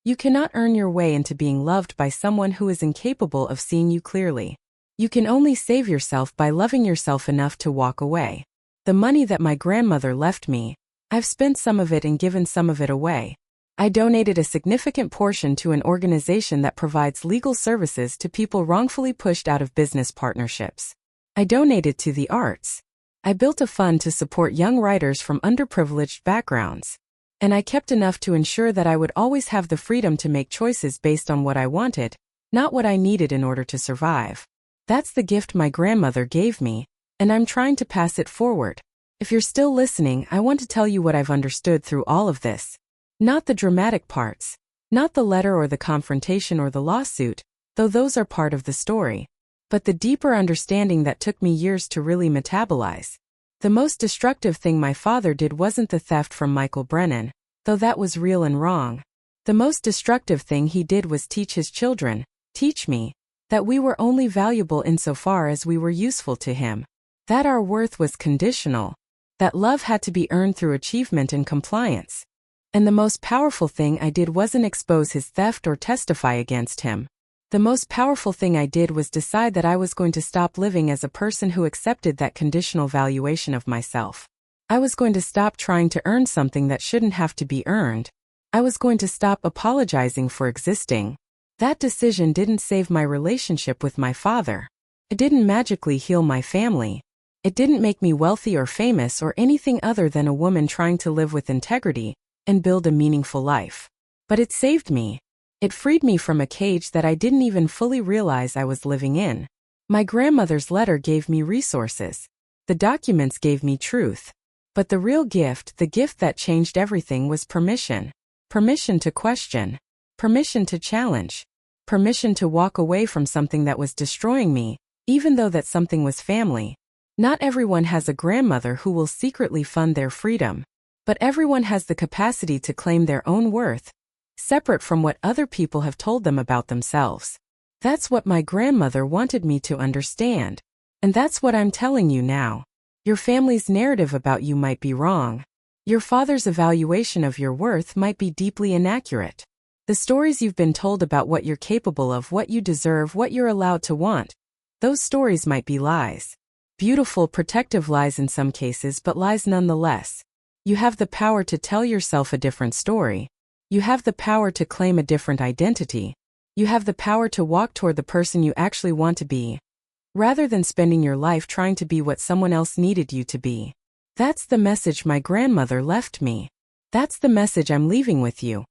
You cannot earn your way into being loved by someone who is incapable of seeing you clearly. You can only save yourself by loving yourself enough to walk away. The money that my grandmother left me, I've spent some of it and given some of it away. I donated a significant portion to an organization that provides legal services to people wrongfully pushed out of business partnerships. I donated to the arts. I built a fund to support young writers from underprivileged backgrounds. And I kept enough to ensure that I would always have the freedom to make choices based on what I wanted, not what I needed in order to survive. That's the gift my grandmother gave me, and I'm trying to pass it forward. If you're still listening, I want to tell you what I've understood through all of this. Not the dramatic parts, not the letter or the confrontation or the lawsuit, though those are part of the story, but the deeper understanding that took me years to really metabolize. The most destructive thing my father did wasn't the theft from Michael Brennan, though that was real and wrong. The most destructive thing he did was teach his children, teach me, that we were only valuable insofar as we were useful to him. That our worth was conditional. That love had to be earned through achievement and compliance. And the most powerful thing I did wasn't expose his theft or testify against him. The most powerful thing I did was decide that I was going to stop living as a person who accepted that conditional valuation of myself. I was going to stop trying to earn something that shouldn't have to be earned. I was going to stop apologizing for existing. That decision didn't save my relationship with my father. It didn't magically heal my family. It didn't make me wealthy or famous or anything other than a woman trying to live with integrity and build a meaningful life. But it saved me. It freed me from a cage that I didn't even fully realize I was living in. My grandmother's letter gave me resources. The documents gave me truth. But the real gift, the gift that changed everything, was permission. Permission to question. Permission to challenge. Permission to walk away from something that was destroying me, even though that something was family. Not everyone has a grandmother who will secretly fund their freedom. But everyone has the capacity to claim their own worth, separate from what other people have told them about themselves. That's what my grandmother wanted me to understand. And that's what I'm telling you now. Your family's narrative about you might be wrong. Your father's evaluation of your worth might be deeply inaccurate. The stories you've been told about what you're capable of, what you deserve, what you're allowed to want, those stories might be lies. Beautiful, protective lies in some cases, but lies nonetheless. You have the power to tell yourself a different story. You have the power to claim a different identity. You have the power to walk toward the person you actually want to be, rather than spending your life trying to be what someone else needed you to be. That's the message my grandmother left me. That's the message I'm leaving with you.